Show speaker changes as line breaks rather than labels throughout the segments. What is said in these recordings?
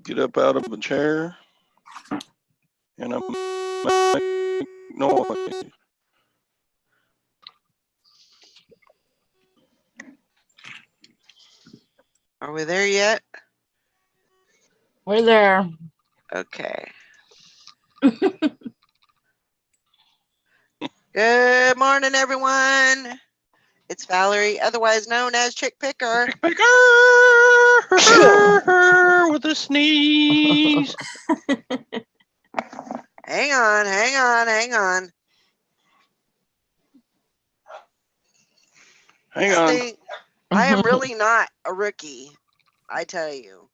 get up out of a chair and I make noise.
Are we there yet?
We're there.
Okay. Good morning, everyone. It's Valerie, otherwise known as Chick Picker.
Chick Picker with a sneeze.
Hang on.
Hang on.
I am really not a rookie, I tell you.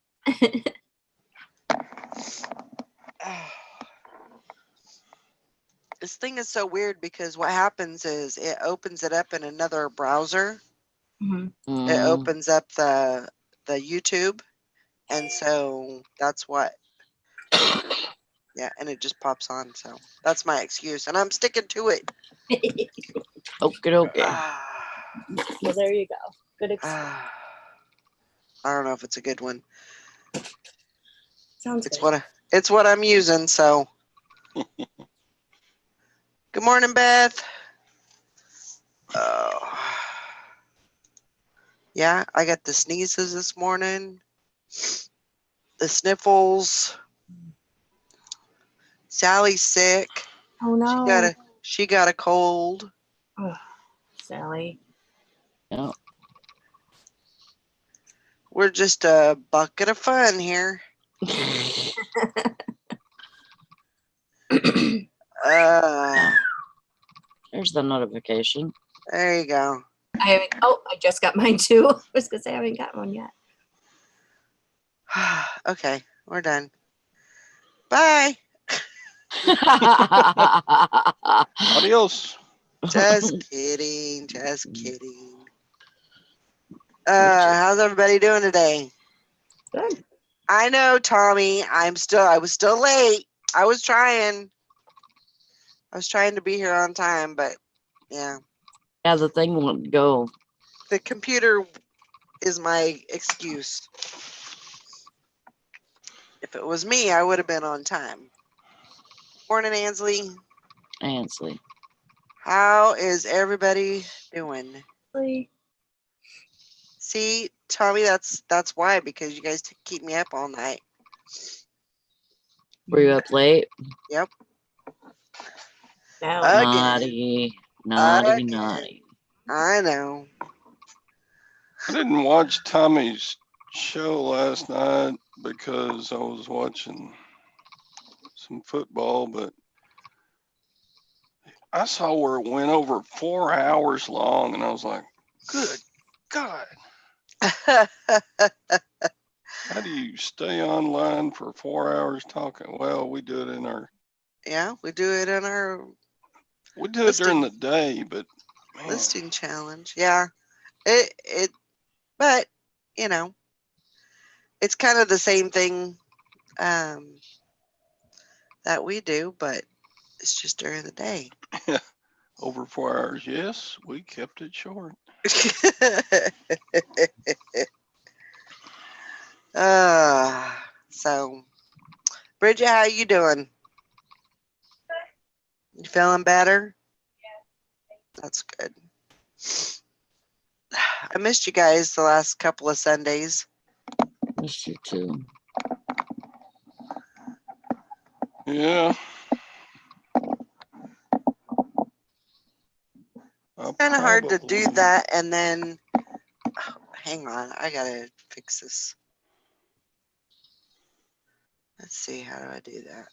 This thing is so weird because what happens is it opens it up in another browser.
Mm-hmm.
It opens up the YouTube, and so that's what. Yeah, and it just pops on. So that's my excuse, and I'm sticking to it.
Okay.
Well, there you go. Good excuse.
I don't know if it's a good one.
Sounds
It's
good.
it's what I'm using. So, good morning, Beth. Oh, yeah, I got the sneezes this morning, the sniffles. Sally's sick.
Oh no.
She got a cold.
Oh, Sally.
Yeah.
We're just a bucket of fun here.
There's the notification.
There you go.
I just got mine too. I was gonna say I haven't got one yet.
Okay, we're done. Bye.
Adios.
Just kidding. How's everybody doing today?
Good.
I know, Tommy. I was still late. I was trying to be here on time, but yeah.
Yeah, the thing won't go.
The computer is my excuse. If it was me, I would have been on time. Morning, Ansley.
Ansley.
How is everybody doing?
Really?
See, Tommy, that's why, because you guys keep me up all night.
Were you up late?
Yep.
No.
Naughty.
I know.
I didn't watch Tommy's show last night because I was watching some football, but I saw where it went over 4 hours long, and I was like, good God. How do you stay online for 4 hours talking? Well, we do it in our...
Yeah, we do it in our...
We do it during the day, but... Man.
Listing challenge. Yeah. But, you know, it's kind of the same thing that we do, but it's just during the day.
Over 4 hours, yes, we kept it short. So, Bridget, how you doing? You feeling better? Yeah. That's good. I missed you guys the last couple of Sundays.
Missed you too.
Yeah.
It's kind of hard to do that and then... Oh, hang on, I gotta fix this. Let's see, how do I do that?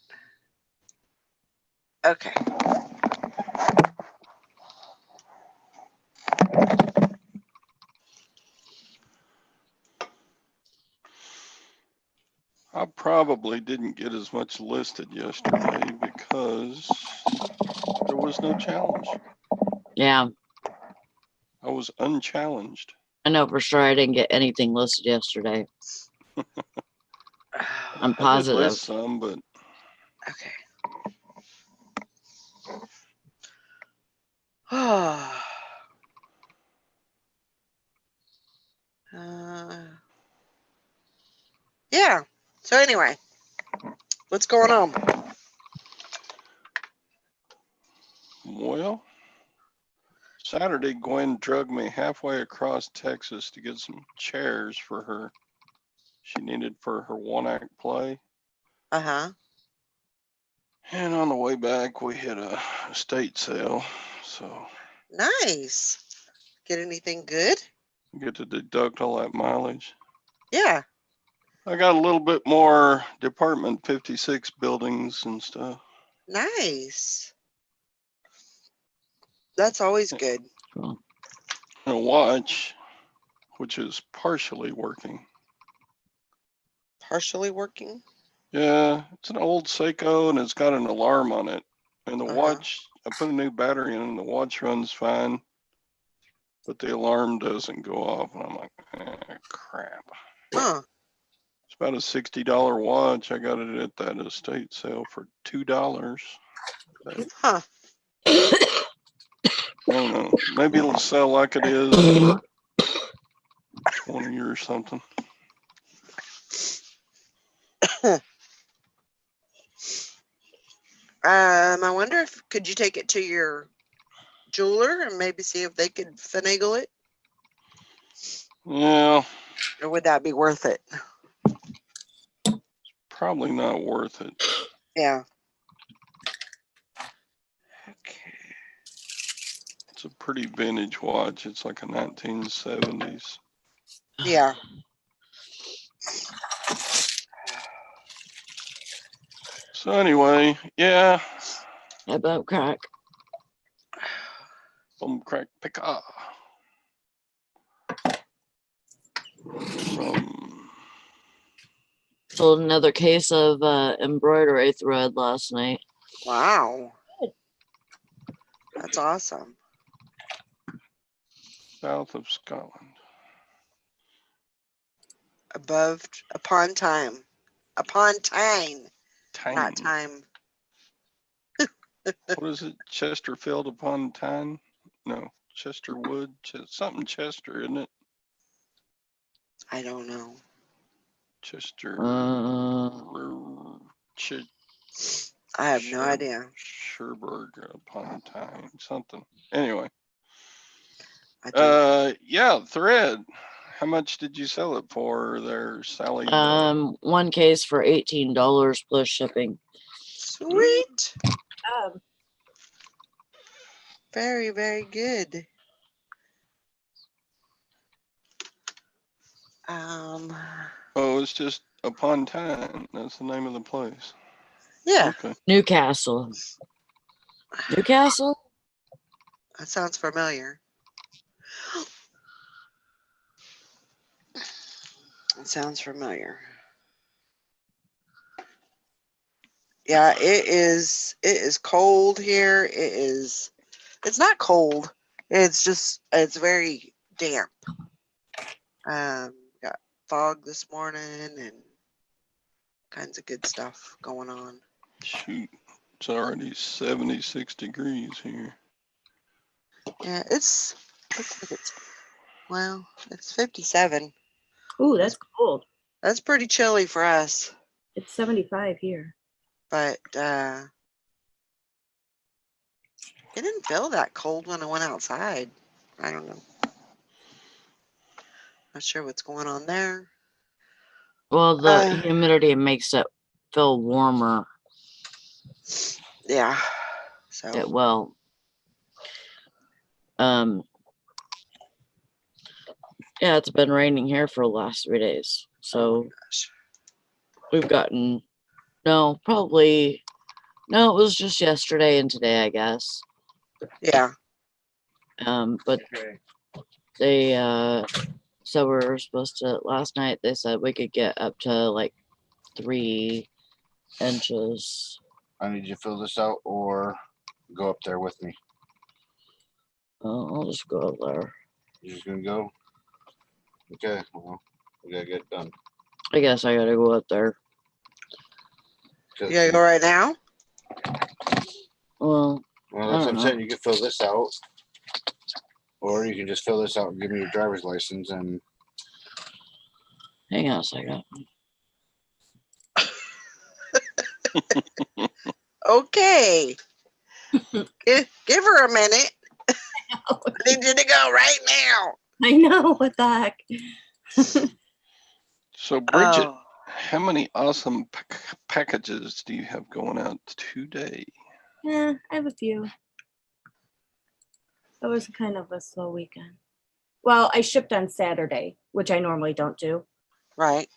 Okay.
I probably didn't get as much listed yesterday because there was no challenge.
Yeah.
I was unchallenged.
I know for sure I didn't get anything listed yesterday. I'm positive.
I did list some, but...
Okay. Yeah. So anyway, what's going on?
Well, Saturday, Gwen drugged me halfway across Texas to get some chairs for her. She needed for her one-act play.
Uh-huh.
And on the way back, we hit a estate sale. So
Nice. Get anything good?
you get to deduct all that mileage.
Yeah.
I got a little bit more Department 56 buildings and stuff.
Nice. That's always good.
Cool.
And a watch, which is partially working.
Partially working.
Yeah, it's an old Seiko and it's got an alarm on it. And the
Uh-huh.
watch, I put a new battery in and the watch runs fine, but the alarm doesn't go off. And I'm like, crap.
Huh.
It's about a $60 watch. I got it at that estate sale for $2.
Huh.
I don't know. Maybe it'll sell like it is for 20 or something.
I wonder if could you take it to your jeweler and maybe see if they could finagle it,
Yeah,
or would that be worth it?
probably not worth it.
Yeah. Okay.
It's a pretty vintage watch. It's like a 1970s.
Yeah.
So anyway, yeah.
How about crack?
Boom crack picka. From
Sold another case of embroidery thread last night.
Wow. That's awesome.
south of Scotland.
Upon time. Upon time. Not
Tyne.
time.
What is it? Chesterfield upon Tyne? No, Chesterwood. Something Chester, isn't it?
I don't know.
Chester.
I have no idea.
Cherbourg upon Tyne. Something. Anyway.
I do.
Yeah, thread. How much did you sell it for there, Sally?
One case for $18 plus shipping.
Sweet.
Um,
Very, very good.
Oh, it's just upon Tyne. That's the name of the place.
Yeah,
Okay.
Newcastle. Newcastle?
that sounds familiar. It sounds familiar. Yeah, it is. It is cold here. It's not cold. It's very damp. Got fog this morning and kinds of good stuff going on.
Shoot. It's already 76 degrees here.
Yeah, looks like it's 57.
ooh, that's cold.
That's pretty chilly for us,
It's 75 here.
but it didn't feel that cold when I went outside. I don't know. Not sure what's going on there.
Well, the humidity makes it feel warmer.
Yeah. So
Well, yeah, it's been raining here for the last 3 days. So
gosh.
we've gotten, no, it was just yesterday and today, I guess.
Yeah.
But they so we were supposed to, last night they said we could get up to like 3 inches.
I need you to fill this out or go up there with me.
I'll just go up there.
You're just gonna go? Okay, well, we gotta get it done.
I guess I gotta go up there.
You gotta go right now?
Well,
Well,
I
that's what
don't
I'm
know.
saying. You can fill this out, or you can just fill this out and give me your driver's license. And
Hang on a second.
Okay. Give her a minute. I need you to go right now.
I know, what the heck.
So, Bridget,
Oh,
how many awesome packages do you have going out today?
Yeah, I have a few. It was kind of a slow weekend. Well, I shipped on Saturday, which I normally don't do.
right.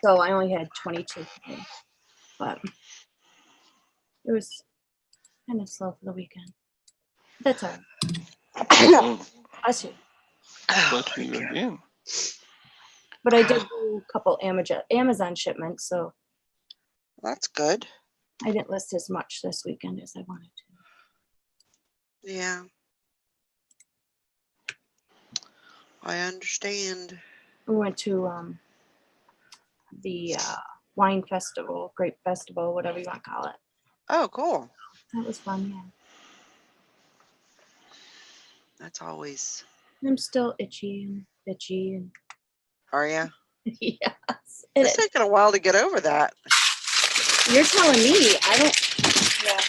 So I only had 22 today, but it was kind of slow for the weekend. That's all right.
Oh,
I see.
bless you again.
But I did do a couple Amazon shipments, so
That's good.
I didn't list as much this weekend as I wanted to.
Yeah. I understand.
We went to the wine festival, grape festival, whatever you want to call it.
Oh, cool.
That was fun, yeah.
That's always.
I'm still itchy and bitchy and
Are you?
yes.
It's taking a while to get over that.
You're telling me. I don't. Yeah.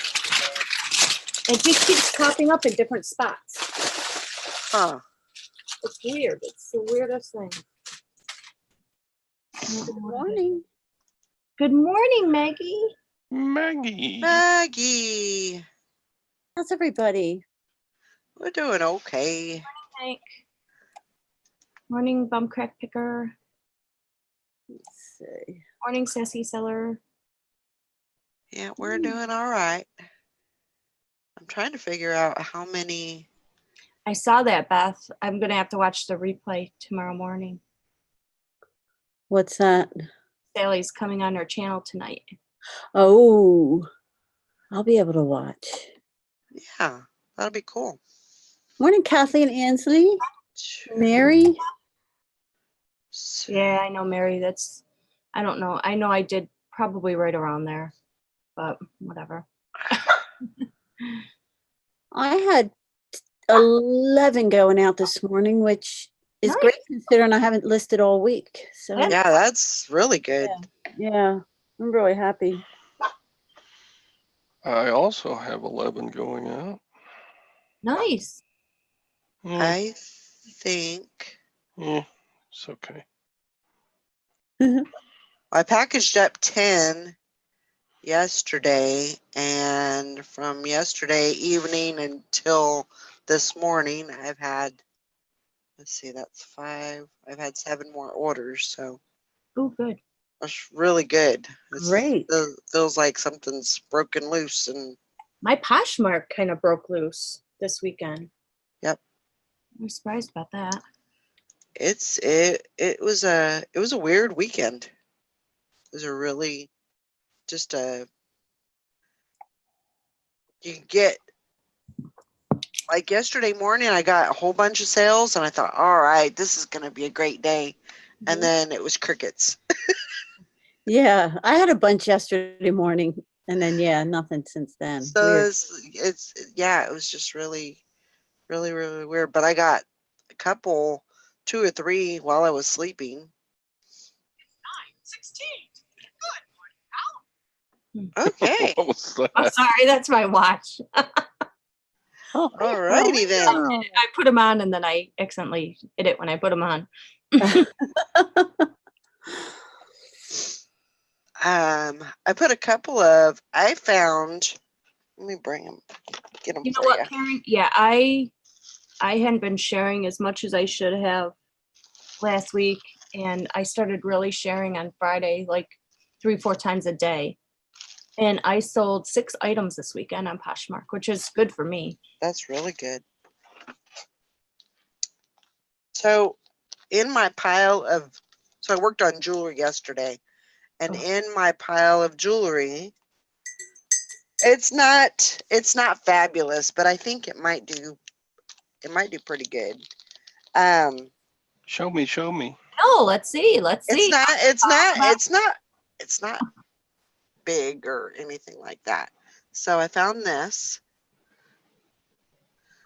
It just keeps popping up in different spots.
Huh.
It's weird. It's the weirdest thing.
Good morning.
Good morning, Maggie.
Maggie.
Maggie.
How's everybody?
We're doing okay.
Hank. Morning, bum crack picker.
Let's see.
Morning, sassy seller.
Yeah, we're doing all right. I'm trying to figure out how many.
I saw that, Beth. I'm gonna have to watch the replay tomorrow morning.
What's that?
Sally's coming on her channel tonight.
Oh, I'll be able to watch.
Yeah, that'll be cool.
Morning, Kathleen Ansley. Mary.
Yeah, I know, Mary. That's. I don't know. I know I did probably right around there, but whatever.
I had 11 going out this morning, which is
Nice.
great considering I haven't listed all week. So
Yeah.
Yeah, that's really good.
yeah, I'm really happy.
I also have 11 going out.
Nice.
Yeah,
I think
it's okay.
I packaged up 10 yesterday, and from yesterday evening until this morning, I've had, let's see, that's 5. I've had 7 more orders, so
Oh, good.
that's really good.
Great.
It feels like something's broken loose, and
My Poshmark kind of broke loose this weekend.
Yep.
I'm surprised about that.
it was a weird weekend. It was a really just a you get like yesterday morning I got a whole bunch of sales and I thought, all right, this is gonna be a great day. And
Mhm.
then it was crickets.
Yeah, I had a bunch yesterday morning, and then nothing since then.
So
Weird.
it was just really, really, really weird. But I got a couple, 2 or 3 while I was sleeping.
9:16.
Okay.
What was that?
Oh, sorry, that's my watch.
Oh,
All righty then.
I put them on and then I accidentally hit it when I put them on.
I put a couple of. I found. Let me bring them. Get them
You know
for you.
what, Karen? Yeah, I hadn't been sharing as much as I should have last week, and I started really sharing on Friday, like 3-4 times a day. And I sold 6 items this weekend on Poshmark, which is good for me.
That's really good. So, in my pile of. So I worked on jewelry yesterday, and
Oh.
in my pile of jewelry, it's not fabulous, but I think it might do pretty good.
Show me, show me.
Oh, let's see.
It's not big or anything like that. So I found this.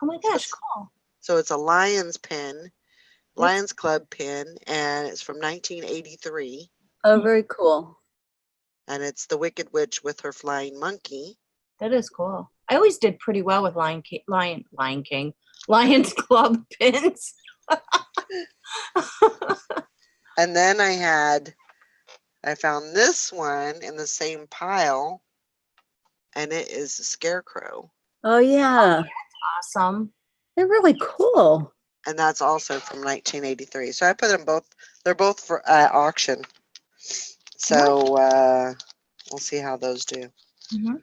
Oh my gosh, cool.
So it's a Lions pin,
That's-
Lions Club pin, and it's from 1983.
oh, very cool.
and it's the Wicked Witch with her flying monkey.
That is cool. I always did pretty well with Lion King, Lions Club pins.
And then I found this one in the same pile, and it is a scarecrow,
Oh, yeah.
Awesome.
They're really cool.
and that's also from 1983. So I put them both. They're both for auction. So we'll see how those do.
Mhm.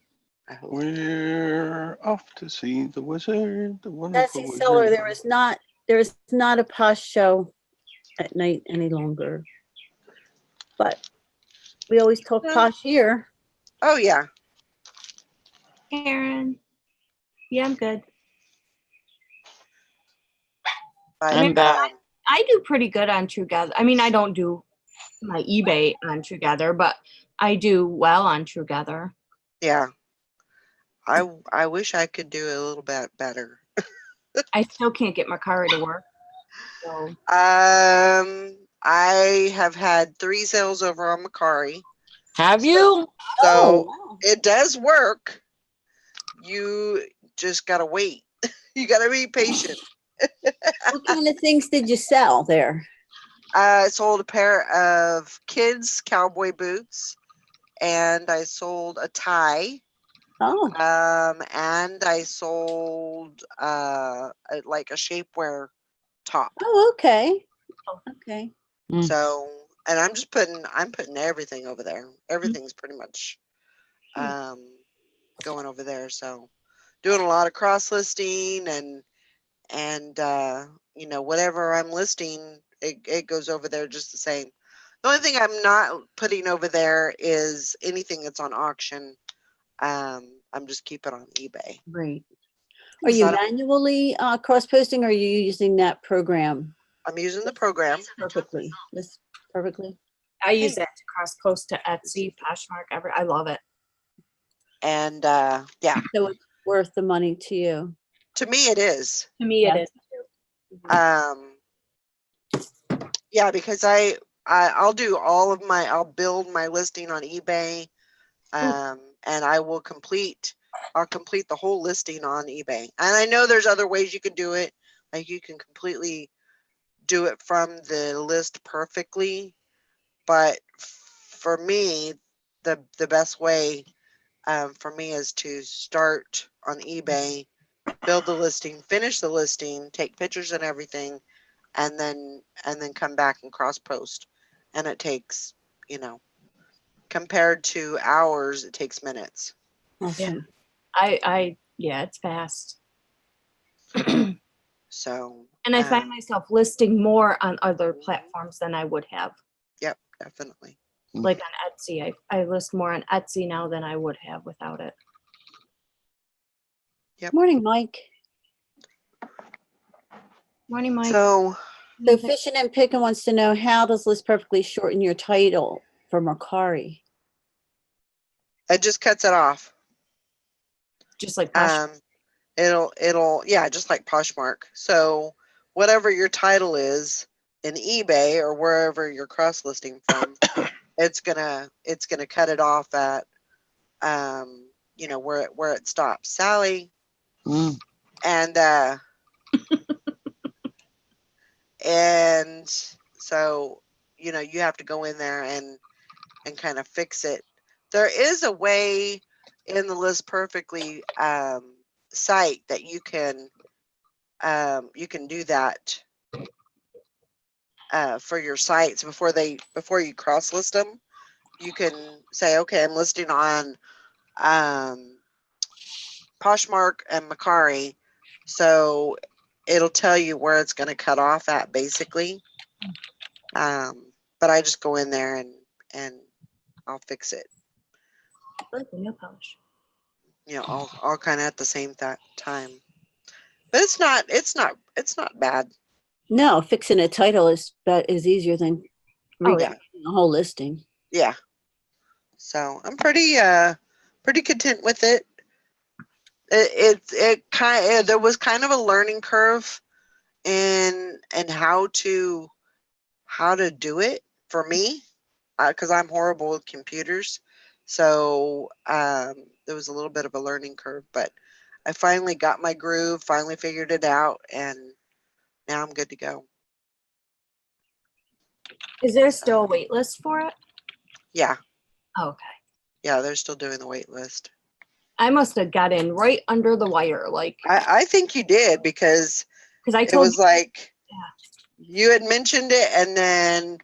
I hope.
We're off to see the wizard, the wonderful
Sassy Seller,
wizard.
there is not a posh show at night any longer. But we always talk
Yeah.
posh here.
Oh yeah.
Karen. Yeah, I'm good.
But,
I'm back.
I do pretty good on Truegather. I mean, I don't do my eBay on Truegather, but I do well on Truegather.
yeah. I wish I could do a little bit better.
I still can't get Mercari to work. So
I have had 3 sales over on Mercari.
Have you?
So
wow.
it does work. You just gotta wait. You gotta be patient.
What kind of things did you sell there?
I sold a pair of kids' cowboy boots, and I sold a tie.
Oh,
And I sold like a shapewear top.
oh, okay. Okay.
Mm.
So, and I'm putting everything over there. Everything's pretty much going over there. So, doing a lot of cross listing and you know, whatever I'm listing, it goes over there just the same. The only thing I'm not putting over there is anything that's on auction. I'm just keeping on eBay.
Great. Are you
So
manually cross-posting or are you using that program
I'm using the program.
perfectly? This perfectly?
I use that to cross post to Etsy, Poshmark, I love it.
And yeah,
So it's worth the money to you.
to me it is.
To me,
Yeah.
it is.
Yeah, because I'll do I'll build my listing on eBay. And I'll complete the whole listing on eBay. And I know there's other ways you can do it. Like you can completely do it from the list perfectly. But for me, the best way for me is to start on eBay, build the listing, finish the listing, take pictures and everything, and then come back and cross post. And it takes, you know, compared to hours, it takes minutes.
Awesome.
Yeah, it's fast.
So,
And I find myself listing more on other platforms than I would have.
yep, definitely.
Like on Etsy. I list more on Etsy now than I would have without it.
Morning, Mike.
Morning, Mike.
So,
So Fishing and Picking wants to know, how does List Perfectly shorten your title for Mercari?
it just cuts it off.
Just like Poshmark.
It'll yeah, just like Poshmark. So, whatever your title is in eBay or wherever you're cross listing from, it's gonna cut it off at you know, where it stops. Sally.
Mm.
And and so, you know, you have to go in there and kind of fix it. There is a way in the List Perfectly site that you can do that for your sites before you cross list them. You can say, okay, I'm listing on Poshmark and Mercari, so it'll tell you where it's going to cut off at basically. But I just go in there and I'll fix it.
I like the nail polish.
You know, all kind of at the same time. But it's not bad.
No, fixing a title is easier than
Oh, yeah.
recreating a whole listing.
Yeah. So I'm pretty content with it. There was kind of a learning curve in how to do it for me, because I'm horrible with computers. So there was a little bit of a learning curve, but I finally got my groove, finally figured it out, and now I'm good to go.
Is there still a wait list for it?
Yeah,
Oh, okay.
yeah, they're still doing the wait list.
I must have got in right under the wire, like,
I think you did because
because I
it
told
was like
Yeah.
you had mentioned it, and then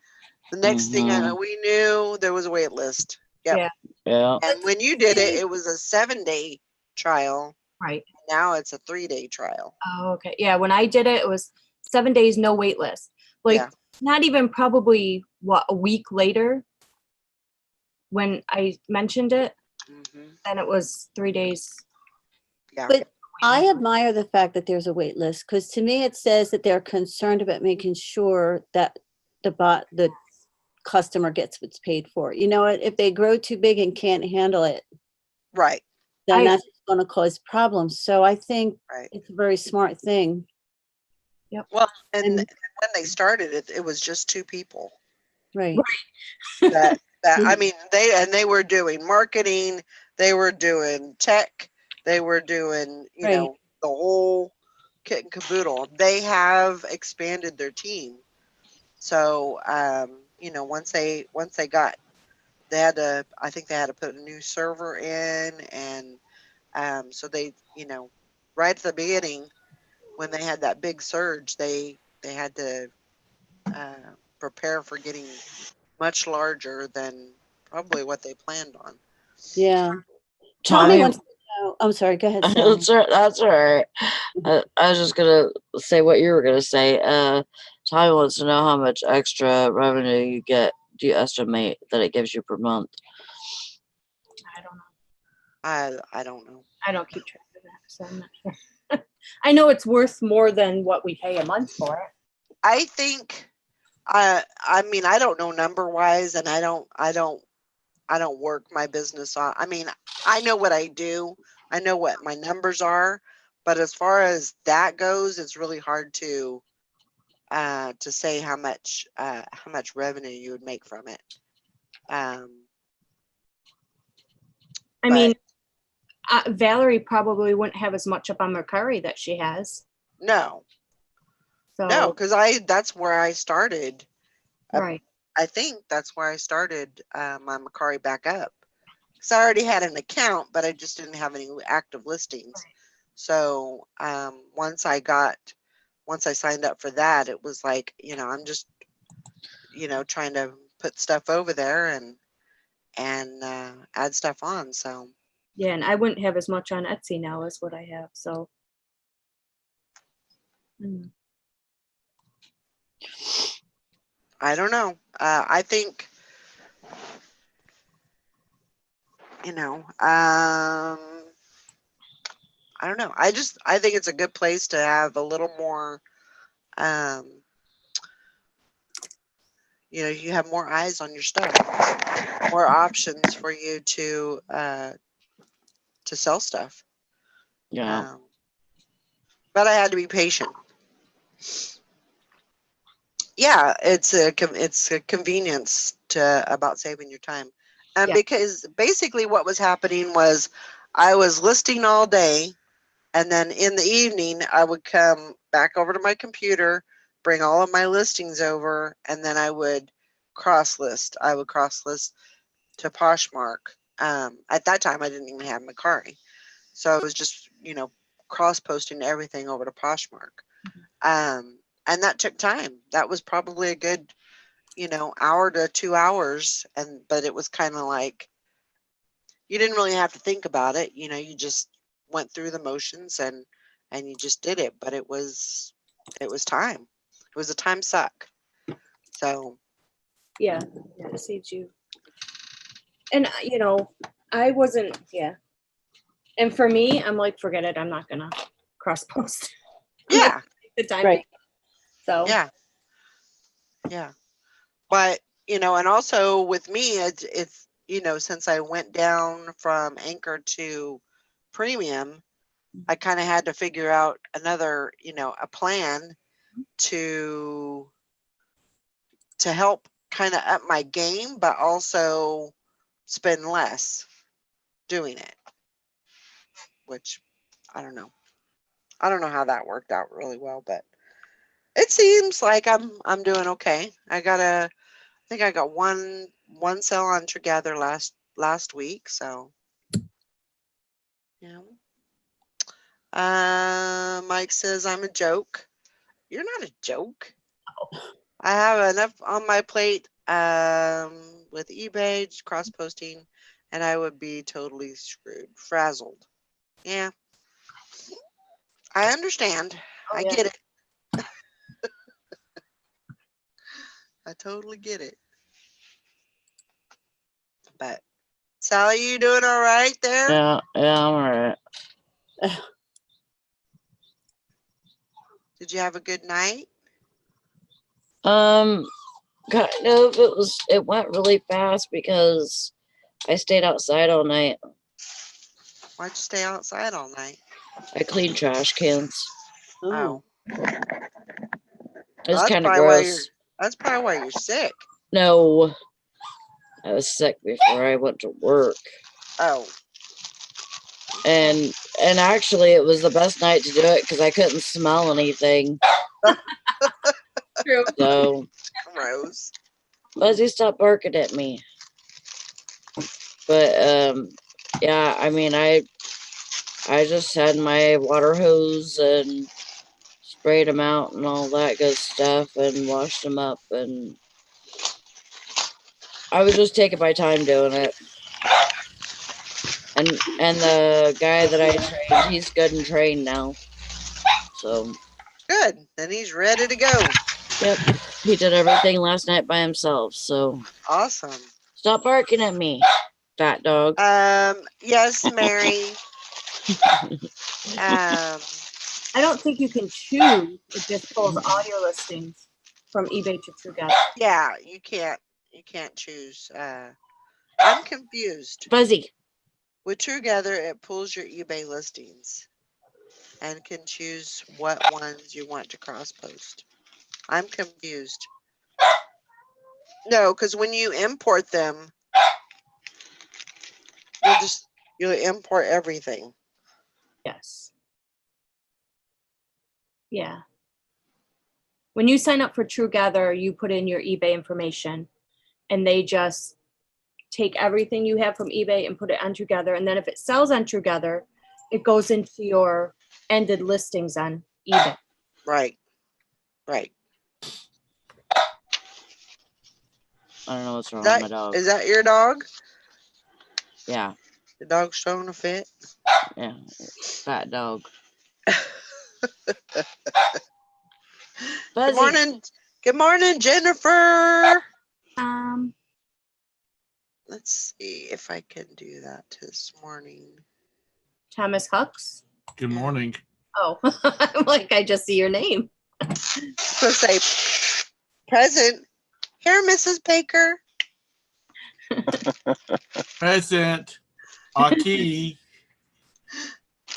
the next thing
Mhm.
we knew, there was a wait list. Yep.
Yeah.
Yeah.
And when you did it, it was a 7-day trial.
Right.
Now it's a 3-day trial.
Oh, okay. Yeah, when I did it, it was 7 days, no wait list. Like,
Yeah.
not even probably, what, a week later when I mentioned it,
Hmm.
and it was 3 days.
Yeah.
But I admire the fact that there's a wait list, because to me, it says that they're concerned about making sure that the customer gets what's paid for. You know, if they grow too big and can't handle it,
Right.
then
I-
that's going to cause problems. So I think
Right.
it's a very smart thing.
Well, and
And-
when they started it, it was just 2 people.
Right.
That I mean, they were doing marketing, they were doing tech, they were doing, you
Right.
know, the whole kit and caboodle. They have expanded their team. So, you know, once they got, I think they had to put a new server in, and so they, you know, right at the beginning when they had that big surge, they had to prepare for getting much larger than probably what they planned on.
Yeah. Tommy
Tommy,
wants to know. I'm sorry. Go ahead, Sally.
that's all right. I was just gonna say what you were gonna say. Tommy wants to know how much extra revenue you get. Do you estimate that it gives you per month?
I don't know.
I don't know.
I don't keep track of that, so I'm not sure. I know it's worth more than what we pay a month for it.
I think I mean, I don't know number wise, and I don't work my business on. I mean, I know what I do. I know what my numbers are, but as far as that goes, it's really hard to say how much revenue you would make from it.
I
But-
mean, Valerie probably wouldn't have as much up on Mercari that she has.
No,
So
because that's where I started.
right.
I think that's where I started my Macari back up. Because I already had an account, but I just didn't have any active listings.
Right.
So once I signed up for that, it was like, you know, I'm just, you know, trying to put stuff over there and add stuff on. So
Yeah, and I wouldn't have as much on Etsy now as what I have. So
I don't know. I think, you know, I don't know. I think it's a good place to have a little more, you know, you have more eyes on your stuff, more options for you to sell stuff.
Yeah.
But I had to be patient. Yeah, it's a convenience to about saving your time, and
Yeah.
because basically what was happening was I was listing all day, and then in the evening I would come back over to my computer, bring all of my listings over, and then I would cross list. I would cross list to Poshmark. At that time, I didn't even have Macari, so I was just, you know, cross posting everything over to Poshmark. And that took time. That was probably a good, you know, hour to 2 hours, but it was kind of like you didn't really have to think about it. You know, you just went through the motions and you just did it. But it was time. It was a time suck. So
yeah, it saves you. And you know, I wasn't. Yeah. And for me, I'm like, forget it. I'm not gonna cross post.
yeah,
The time.
Right.
So
yeah, yeah. But you know, and also with me, it's you know, since I went down from Anchor to Premium, I kind of had to figure out another, you know, a plan to help kind of up my game, but also spend less doing it, which I don't know. I don't know how that worked out really well, but it seems like I'm doing okay. I think I got one sale on Together last week, so yeah. Mike says I'm a joke. You're not a joke. I have enough on my plate with eBay cross posting, and I would be totally screwed, frazzled. Yeah, I understand.
Oh,
I
yeah.
get it. I totally get it. But Sally, you doing all right there?
Yeah, I'm alright.
Did you have a good night?
Kind of. It went really fast because I stayed outside all night.
Why'd you stay outside all night?
I cleaned trash cans.
Oh,
It was
that's
kind of
probably why you're.
gross.
That's probably why you're sick.
No, I was sick before I went to work,
Oh,
and actually, it was the best night to do it because I couldn't smell anything.
True.
So,
gross.
Buzzy stopped barking at me. But yeah, I mean, I just had my water hose and sprayed them out and all that good stuff and washed them up, and I was just taking my time doing it. And the guy that I trained, he's good and trained now. So
Good. Then he's ready to go.
yep, he did everything last night by himself. So
Awesome.
stop barking at me, fat dog.
Yes, Mary.
I don't think you can choose. It just pulls all your listings from eBay to TrueGuide.
Yeah, you can't choose. I'm confused.
Buzzy.
With TrueGather, it pulls your eBay listings and can choose what ones you want to cross post. I'm confused. No, because when you import them, you'll import everything.
Yes. Yeah. When you sign up for TrueGather, you put in your eBay information, and they just take everything you have from eBay and put it on TrueGather. And then if it sells on TrueGather, it goes into your ended listings on eBay.
Right. Right.
I don't know what's wrong with my dog.
Is that your dog?
Yeah,
The dog's throwing a fit.
yeah, fat dog.
Good
Buzzy.
morning. Good morning, Jennifer. Let's see if I can do that this morning.
Thomas Hucks.
Good morning.
Oh, I'm like, I just see your name.
So say present. Here, Mrs. Baker.
Present. Aki.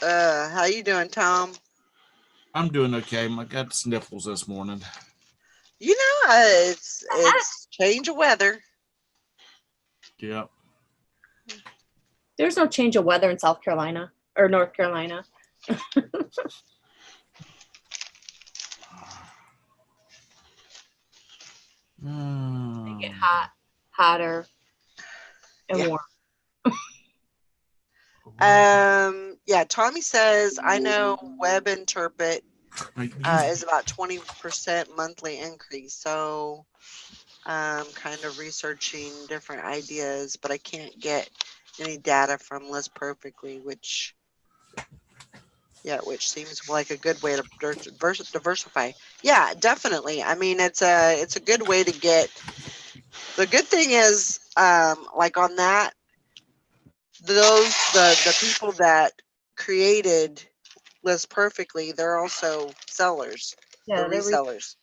How you doing, Tom?
I'm doing okay. I got sniffles this morning.
You know, it's change of weather.
Yep.
There's no change of weather in South Carolina or North Carolina. They get hot, hotter, and
Yeah.
warm.
Yeah, Tommy says, I know web interpret is about 20% monthly increase. So kind of researching different ideas, but I can't get any data from List Perfectly, which seems like a good way to diversify. Yeah, definitely. I mean, it's a good way to get. The good thing is, like on that, the people that created List Perfectly, they're also sellers,
Yeah,
they're resellers.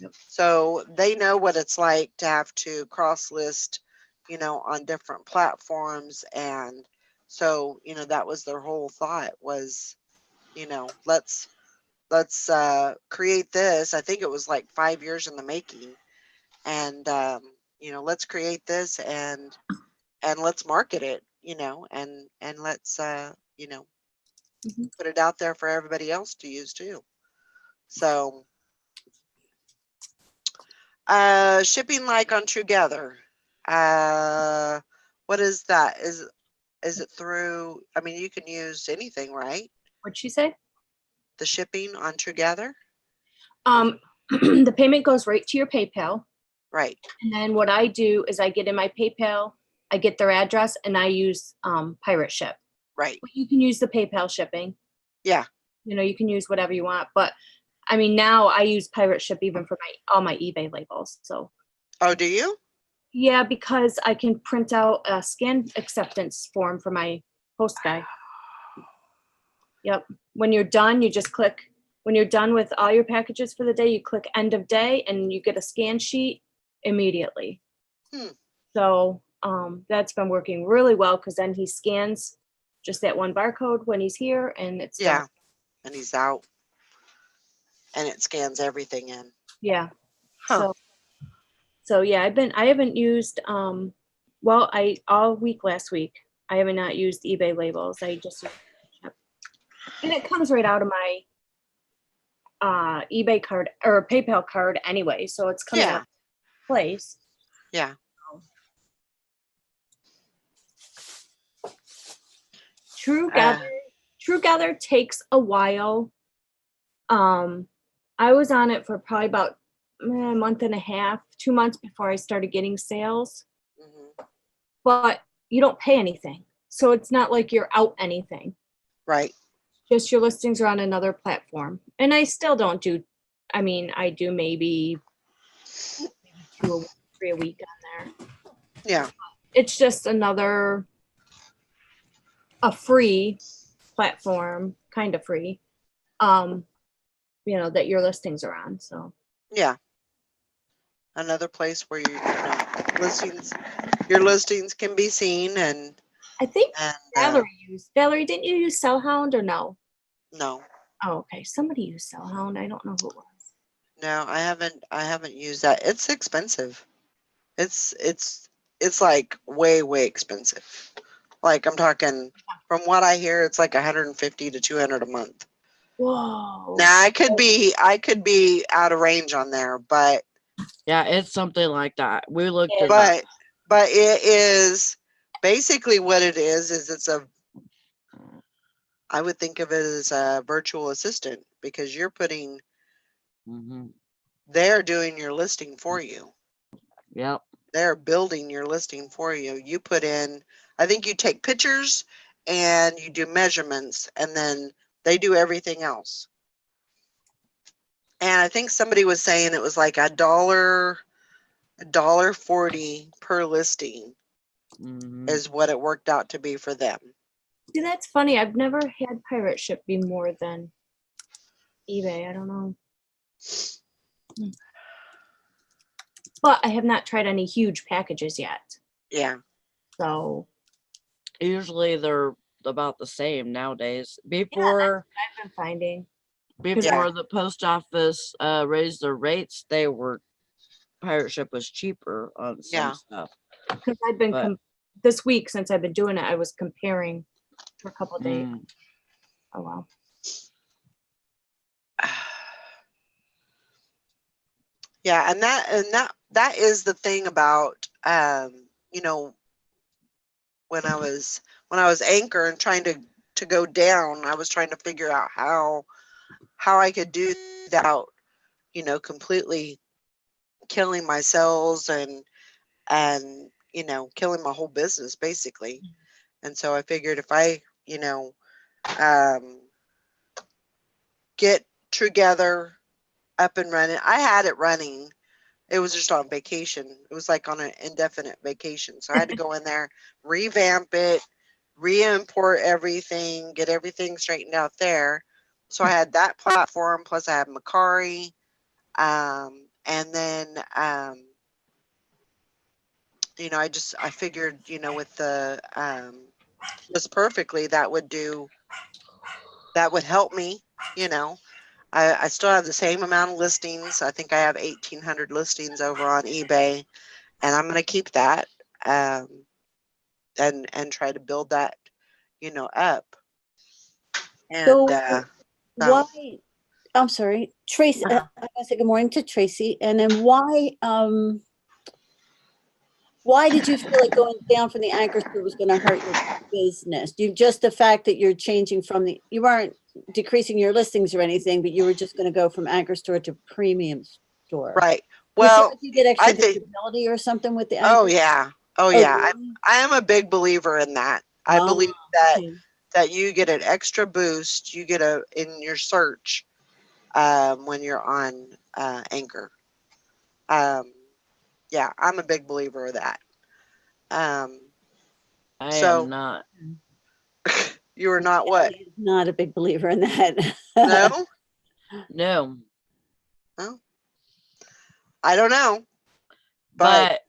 Yep.
So they know what it's like to have to cross list, on different platforms. And so, that was their whole thought was, let's create this. I think it was like 5 years in the making. And, let's create this and and let's market it, and let's,
Mhm.
put it out there for everybody else to use too. So, shipping like on Together. What is that? Is it through, I mean, you can use anything, right?
What'd she say?
The shipping on Together?
The payment goes right to your PayPal.
Right.
And then what I do is I get in my PayPal, I get their address, and I use Pirate Ship.
Right.
But you can use the PayPal shipping.
Yeah.
You can use whatever you want. But I mean, now I use Pirate Ship even for all my eBay labels. So
Oh, do you?
yeah, because I can print out a scan acceptance form for my post guy. Yep. When you're done, you just click. When you're done with all your packages for the day, you click end of day and you get a scan sheet immediately.
Hmm.
So that's been working really well because then he scans just that one barcode when he's here and it's
Yeah.
done.
And he's out. And it scans everything in.
Yeah.
Huh.
So yeah, I haven't used well, all week last week, I haven't not used eBay labels. I just used Ship. And it comes right out of my eBay card or PayPal card anyway, so it's coming
Yeah.
out of place.
Yeah.
True Gather takes a while. I was on it for probably about a month and a half, 2 months before I started getting sales,
Mhm.
but you don't pay anything. So it's not like you're out anything.
Right.
Just your listings are on another platform. And I still don't do, I mean, I do maybe 2 or 3 a week on there.
Yeah.
It's just a free platform, kind of free, that your listings are on. So
Yeah. Another place where your listings can be seen and
I think
and
Valerie, didn't you use Cellhound or no?
no.
Oh, okay. Somebody used Cellhound. I don't know who it was.
No, I haven't used that. It's expensive. It's like way expensive. Like I'm talking from what I hear, it's like 150 to 200 a month.
Whoa.
Now I could be out of range on there, but
Yeah, it's something like that. We looked it up.
but it is basically what it is I would think of it as a virtual assistant because you're putting
Hmm.
they're doing your listing for you.
Yep.
They're building your listing for you. You put in, I think you take pictures and you do measurements and then they do everything else. And I think somebody was saying it was like $1.40 per listing
Hmm.
is what it worked out to be for them.
See, that's funny. I've never had Pirate Ship be more than eBay. I don't know. But I have not tried any huge packages yet.
Yeah.
So
Usually they're about the same nowadays. Before
I've been finding.
before the post office raised their rates, Pirate Ship was cheaper on some
Yeah.
stuff.
Because I've been
But
this week since I've been doing it, I was comparing for a couple of days.
mm,
Oh wow.
Yeah, and that is the thing about when I was anchor and trying to go down, I was trying to figure out how I could do that without, completely killing my sales and killing my whole business basically. And so I figured if I, um, get together up and running, I had it running. It was just on vacation. It was like on an indefinite vacation. So I had to go in there, revamp it, re-import everything, get everything straightened out there. So I had that platform, plus I had Macari. And then, I figured, with the, just perfectly, that would help me, you know. I still have the same amount of listings. I think I have 1,800 listings over on eBay, and I'm going to keep that. and try to build that, up. And
So
so,
why, I'm sorry, Tracy, I want to say good morning to Tracy. And then why did you feel like going down from the anchor store was going to hurt your business? Just the fact that you're changing you weren't decreasing your listings or anything, but you were just going to go from anchor store to premium store.
right.
You feel
Well,
like you get
I
extra
think,
visibility or something with the
oh
anchor?
yeah. Oh
Oh,
yeah.
really?
I am a big believer in that. I
Oh,
believe that
okay.
you get an extra boost, you get in your search when you're on Anchor. Yeah, I'm a big believer of that. Um,
I
so
am not.
you are not what?
Not a big believer in that.
No?
No,
Well, I don't know.
but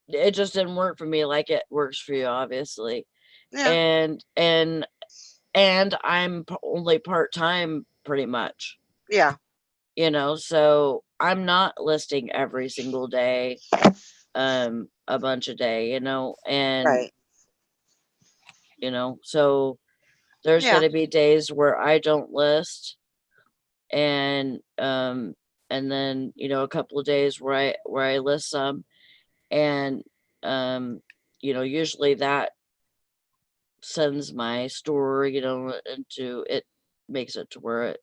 it just didn't work for me like it works for you, obviously.
Yeah.
And I'm only part-time pretty much,
Yeah.
so I'm not listing every single day, a bunch a day, and
Right.
so there's
Yeah.
going to be days where I don't list, and then a couple of days where I list some, and usually that sends my store into it, makes it to where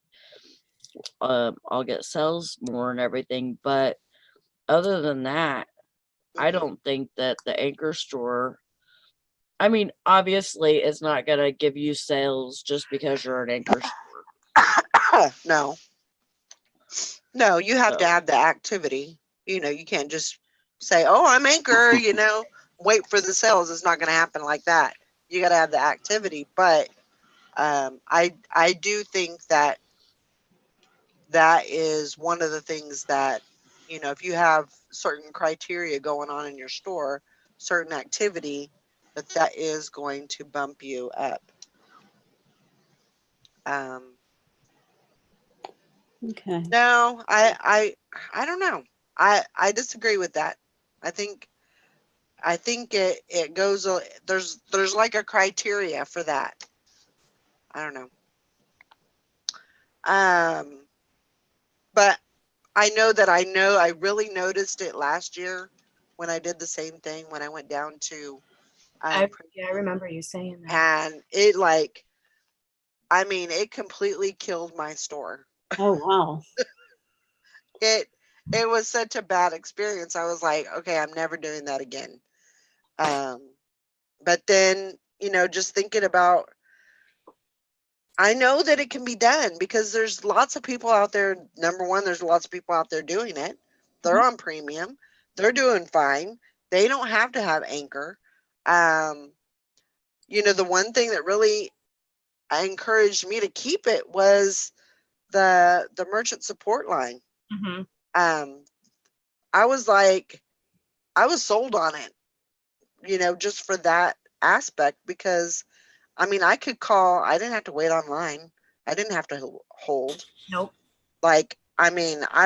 I'll get sales more and everything. But other than that, I
Mhm.
don't think that the anchor store, I mean, obviously it's not gonna give you sales just because you're an anchor store.
No. No, you have to
So
have the activity. You can't just say, "Oh, I'm Anchor," wait for the sales. It's not going to happen like that. You got to have the activity. But I do think that is one of the things that, if you have certain criteria going on in your store, certain activity, that is going to bump you up.
Okay.
No, I don't know. I disagree with that. I think it goes there's like a criteria for that. I don't know. But I know that I really noticed it last year when I did the same thing when I went down to
I
premium,
remember you saying that.
and it completely killed my store.
Oh, wow.
It was such a bad experience. I was like, okay, I'm never doing that again. But then, just thinking about, I know that it can be done because there's lots of people out there. Number one, there's lots of people out there doing it. They're on premium. They're doing fine. They don't have to have Anchor. The one thing that really encouraged me to keep it was the merchant support line.
Mm-hmm.
I was sold on it, just for that aspect, because I could call. I didn't have to wait online. I didn't have to hold.
Nope.
I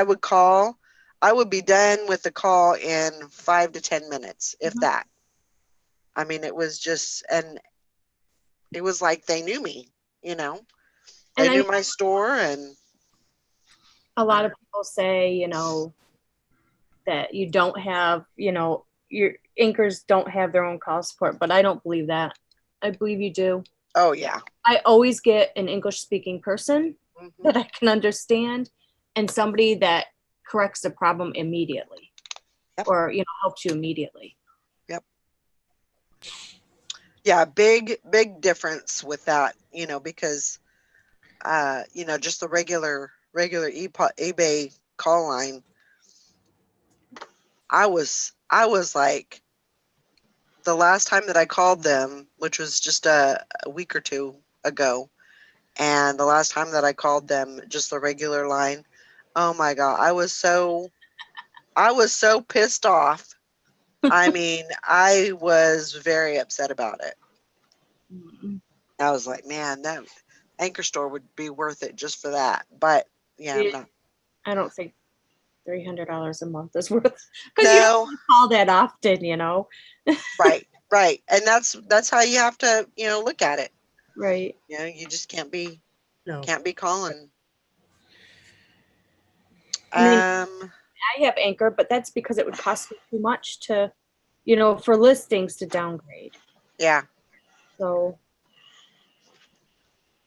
would call. I would be done with the call in 5 to 10 minutes, if
Mhm.
that. It was just, and it was like they knew me, They
And
knew my store, and
a lot of people say, that you don't have, your anchors don't have their own call support, but I don't believe that. I believe you do.
oh yeah.
I always get an English speaking person
Mhm.
that I can understand and somebody that corrects the problem immediately.
Yep.
Or, helps you immediately.
Yep. Yeah, big difference with that, because just the regular eBay call line, I was like, the last time that I called them, which was just a week or two ago, and the last time that I called them, just the regular line, oh my God, I was so pissed off. I was very upset about it.
Mhm.
I was like, man, that Anchor store would be worth it just for that. But yeah, I'm not.
I don't think $300 a month is worth, because you
No,
don't call that often,
right. Right. And that's how you have to, look at it.
Right.
You just can't be
No.
calling.
I mean,
Um,
I have Anchor, but that's because it would cost me too much to, for listings to downgrade.
yeah.
So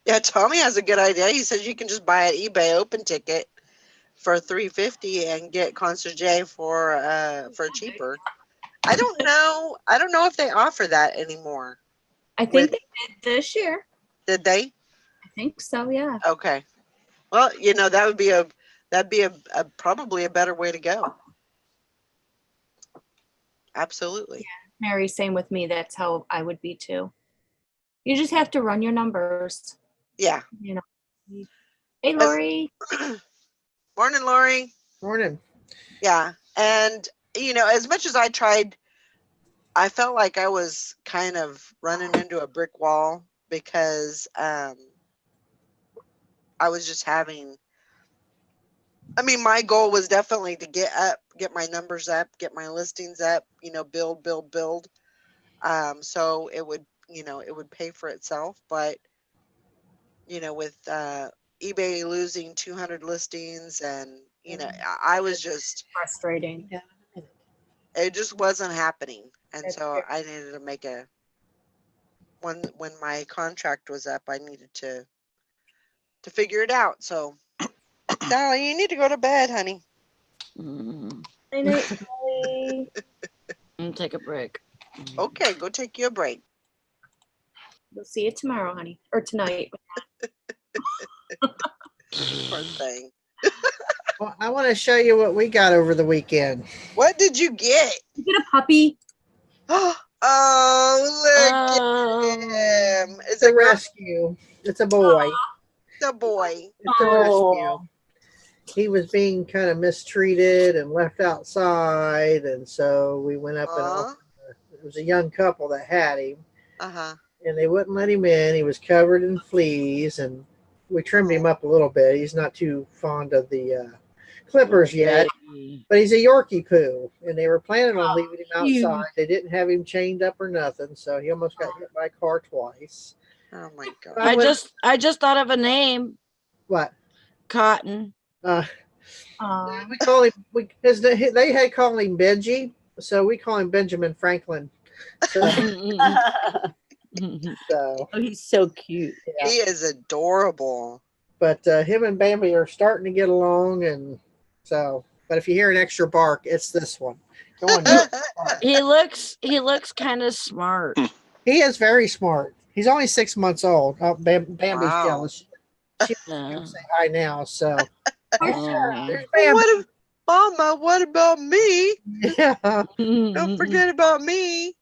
Yeah, Tommy has a good idea. He says you can just buy an eBay open ticket for $350 and get Concierge for cheaper. I don't know. I don't know if they offer that anymore.
I think they did this year.
Did they?
I think so. Yeah.
Okay. Well, that'd be a probably a better way to go. Absolutely.
Mary, same with me. That's how I would be too. You just have to run your numbers.
Yeah.
Hey, Lori.
Morning, Lori.
Morning.
Yeah. And, as much as I tried, I felt like I was kind of running into a brick wall because I was just having, my goal was definitely to get my numbers up, get my listings up, build. So it would pay for itself. But, with eBay losing 200 listings and, I was just,
Frustrating.
it just wasn't happening. And
That's
so
fair.
I needed to make when my contract was up, I needed to figure it out. So, Sally, you need to go to bed, honey.
Mm,
Good night, Sally.
take a break.
Okay, go take you a break.
We'll see you tomorrow, honey, or tonight.
Poor thing.
Well, I want to show you what we got over the weekend.
What did you get?
You get a puppy.
Oh, look
Oh,
at him. Is
It's a
it girl?
rescue. It's a boy.
The boy.
It's a rescue. He was being kind of mistreated and left outside, and so we went up and offered. It was a young couple that had him,
Uh-huh.
and they wouldn't let him in. He was covered in fleas, and we trimmed him up a little bit. He's not too fond of the clippers yet,
baby.
but he's a Yorkie poo, and they were planning on leaving him
cute.
outside. They didn't have him chained up or nothing, so he almost got hit by a car twice.
Oh my God.
I just thought of a name.
What?
Cotton.
We call him. They had called him Benji, so we call him Benjamin Franklin. So,
Oh, he's so cute.
yeah.
He is adorable.
But him and Bambi are starting to get along, and so. But if you hear an extra bark, it's this one. Go on.
he looks kind of smart.
He is very smart. He's only 6 months old. Oh, Bambi's
Wow.
jealous. She's gonna say hi now. So
Oh.
there's Bambi.
Mama, what about me?
Yeah.
Don't forget about me.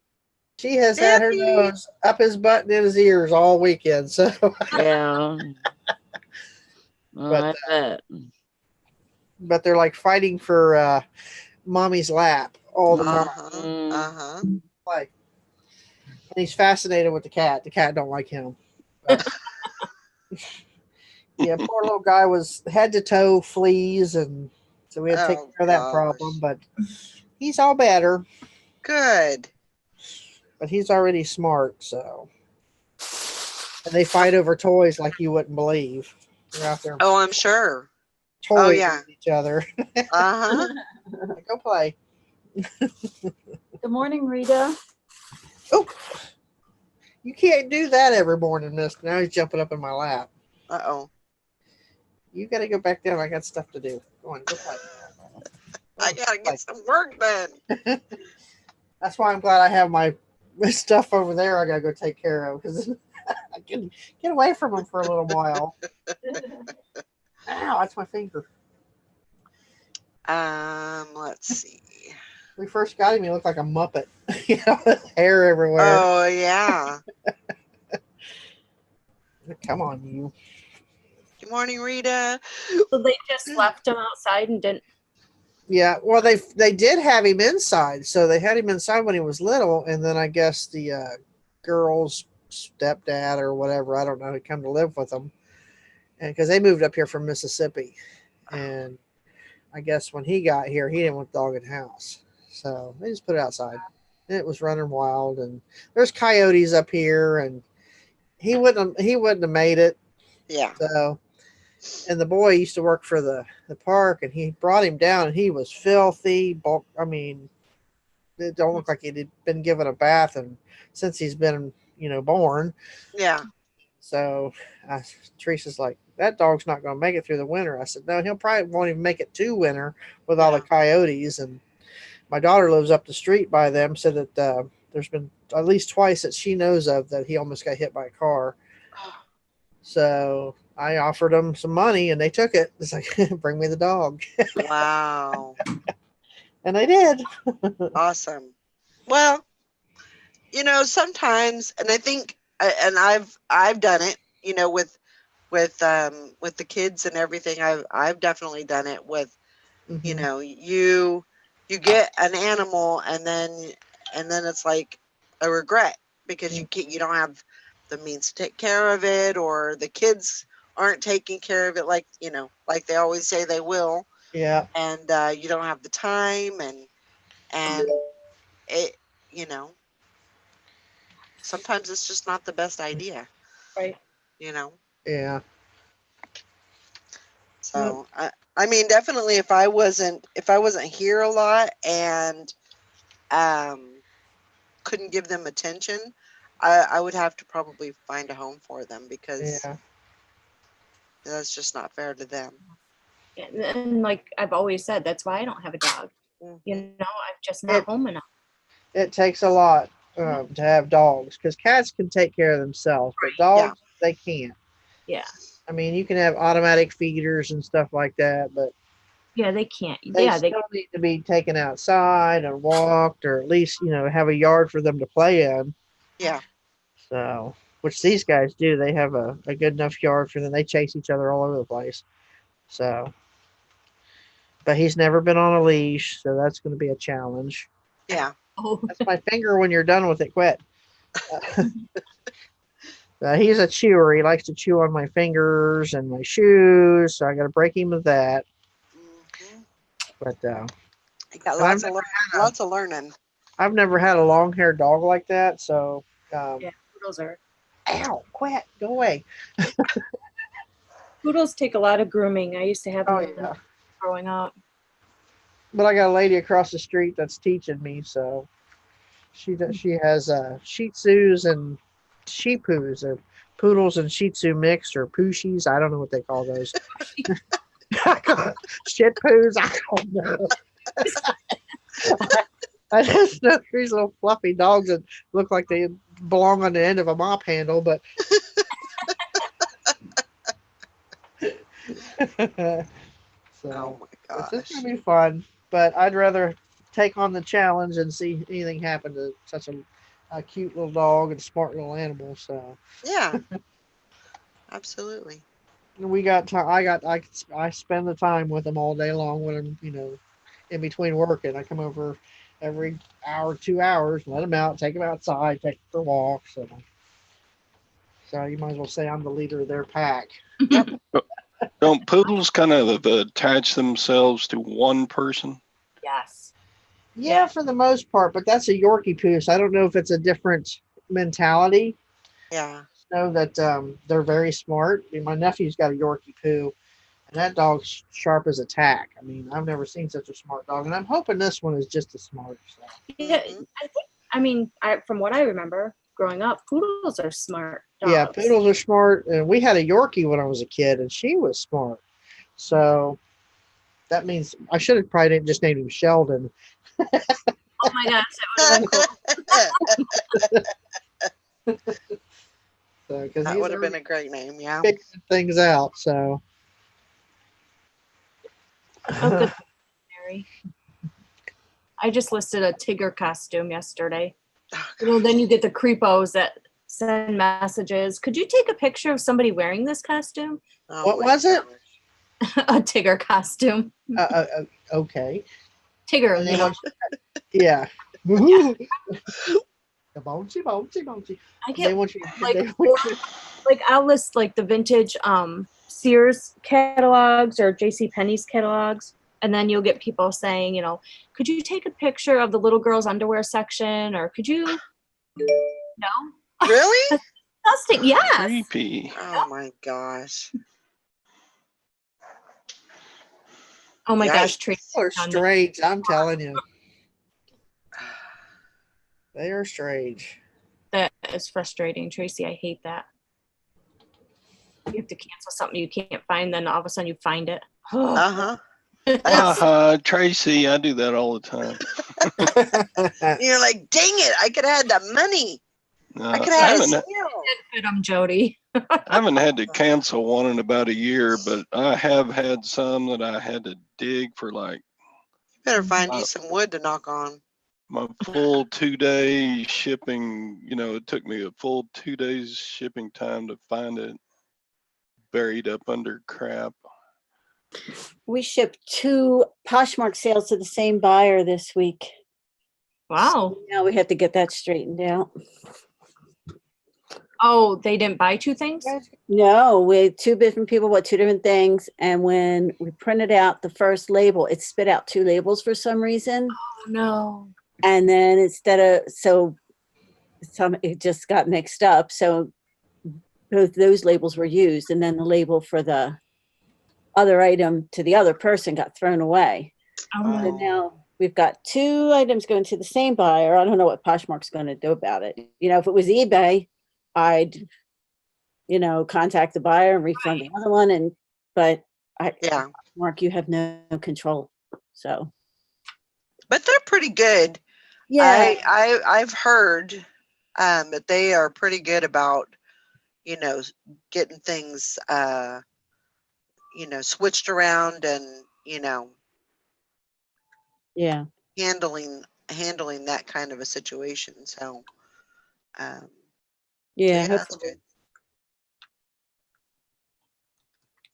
She has had her
Bambi.
nose up his butt and in his ears all weekend. So
Yeah.
But,
I bet.
but they're like fighting for mommy's lap all the time.
Uh-huh.
Like, and he's fascinated with the cat. The cat don't like him. But, yeah, poor little guy was head to toe fleas, and so we had to take care of that problem. But he's all better.
Good.
But he's already smart, so. And they fight over toys like you wouldn't believe. They're out there.
Oh, I'm sure.
Toys
yeah.
with each other.
Uh-huh.
Go play.
Good morning, Rita.
Oh, you can't do that every morning, miss. Now he's jumping up in my lap.
Uh-oh.
You got to go back down. I got stuff to do. Go on, go play.
I gotta get some work done.
That's why I'm glad I have my stuff over there. I got to go take care of because I can get away from him for a little while. Ow, that's my finger.
Let's see.
We first got him, he looked like a Muppet. Hair everywhere.
Oh, yeah.
Come on, you.
Good morning, Rita.
So they just left him outside and didn't.
Yeah, well, they did have him inside. So they had him inside when he was little, and then I guess the girl's stepdad or whatever, I don't know, had come to live with them. And because they moved up here from Mississippi. And I guess when he got here, he didn't want the dog in the house. So they just put it outside. and it was running wild. And there's coyotes up here, and he wouldn't have made it.
Yeah.
So, and the boy used to work for the park, and he brought him down, and he was filthy. I mean, it don't look like he'd been given a bath and since he's been born.
Yeah.
So Teresa's like, that dog's not going to make it through the winter. I said, no, he'll probably won't even make it to winter with all the
Yeah.
coyotes. And my daughter lives up the street by them, said that there's been at least twice that she knows of that he almost got hit by a car. So I offered them some money and they took it. It's like, bring me the dog.
Wow.
And they did.
Awesome. Well, sometimes, and I think, and I've done it, with the kids and everything. I've definitely done it with,
Mhm.
you get an animal and then it's like a regret because you don't have the means to take care of it, or the kids aren't taking care of it like they always say they will,
Yeah.
and you don't have the time, and it you know sometimes it's just not the best idea,
Right.
Yeah.
so I mean, definitely if I wasn't here a lot and couldn't give them attention, I would have to probably find a home for them because
Yeah.
that's just not fair to them.
And like I've always said, that's why I don't have a dog.
Mhm.
I'm just not
It-
home enough.
It takes a lot to have dogs because cats can take care of themselves, but dogs, they can't.
Yeah.
I mean, you can have automatic feeders and stuff like that, but
Yeah, they can't.
they
Yeah, they
still need to be taken outside and walked, or at least have a yard for them to play in.
Yeah.
So, which these guys do. They have a good enough yard for them. They chase each other all over the place. So, but he's never been on a leash, so that's going to be a challenge.
Yeah.
Oh,
That's my finger when you're done with it. Quit. He's a chewer. He likes to chew on my fingers and my shoes, so I got to break him of that.
Mhm.
But
You got
and
lots of learning.
I've never had a long-haired dog like that. So,
yeah. Poodles are.
ow, quit, go away.
Poodles take a lot of grooming. I used to have them
Oh
when
yeah.
growing up.
But I got a lady across the street that's teaching me, so she has Shih Tzus and Shih Poos, or poodles and Shih Tzu mixed, or Poochies. I don't know what they call those. Shit Poos. I don't know. I just know these little fluffy dogs that look like they belong on the end of a mop handle, but
Oh
so
my
it's
gosh.
just gonna be fun. But I'd rather take on the challenge and see anything happen to such a cute little dog and smart little animal. So
Yeah. Absolutely.
we got time. I spend the time with them all day long when I'm in between working. I come over every hour, 2 hours, let them out, take them outside, take them for walks. So you might as well say I'm the leader of their pack.
Don't poodles kind of attach themselves to one person?
Yes.
Yeah, for the most part, but that's a Yorkie poo. So I don't know if it's a different mentality.
Yeah.
I know that they're very smart. I mean, my nephew's got a Yorkie poo, and that dog's sharp as a tack. I mean, I've never seen such a smart dog, and I'm hoping this one is just as smart. So.
Yeah,
Mhm.
I mean, from what I remember growing up, poodles are smart dogs.
Yeah, poodles are smart, and we had a Yorkie when I was a kid, and she was smart. So that means I should have probably just named him Sheldon.
Oh my gosh, that would have been cool.
So because
That
he's
would have been
already
a great name. Yeah.
figuring things out. So
Oh, good, Mary. I just listed a Tigger costume yesterday. Then you get the creepos that send messages. Could you take a picture of somebody wearing this costume?
Oh
what
my
was it?
gosh.
A Tigger costume.
Okay.
Tigger,
And they
you know.
want yeah. Woohoo. The bouncy, bouncy, bouncy.
I
They
get
want you.
like
They want you.
like I'll list like the vintage Sears catalogs or J.C. Penney's catalogs, And then you'll get people saying, you know, could you take a picture of the little girl's underwear section, or could you? No.
Really?
Disgusting. Yes.
Creepy.
Oh my gosh.
Oh my gosh,
Yikes.
Tracy.
People are strange. I'm telling you. They are strange.
That is frustrating, Tracy. I hate that. You have to cancel something you can't find, then all of a sudden you find it.
Uh-huh.
Tracy, I do that all the time.
You're like, dang it, I could have had that money. I could
I
have had a
haven't,
sale.
Fit 'em, Jody.
I haven't had to cancel one in about a year, but I have had some that I had to dig for like
You better find you some wood to knock on.
my full 2 day shipping. You know, it took me a full 2 days shipping time to find it buried up under crap.
We shipped 2 Poshmark sales to the same buyer this week.
Wow.
Now we have to get that straightened out.
Oh, they didn't buy 2 things?
No, with 2 different people bought 2 different things. And when we printed out the first label, it spit out 2 labels for some reason.
Oh no.
And then it just got mixed up. So both those labels were used. And then the label for the other item to the other person got thrown away.
Oh.
So now we've got 2 items going to the same buyer. I don't know what Poshmark's going to do about it. You know, if it was eBay, I'd, you know, contact the buyer and refund the other one. But
Yeah.
Mark, you have no control. So.
But they're pretty good.
Yeah.
I've heard that they are pretty good about, you know, getting things you know, switched around and, you know,
Yeah.
handling that kind of a situation. So
Yeah.
that's good.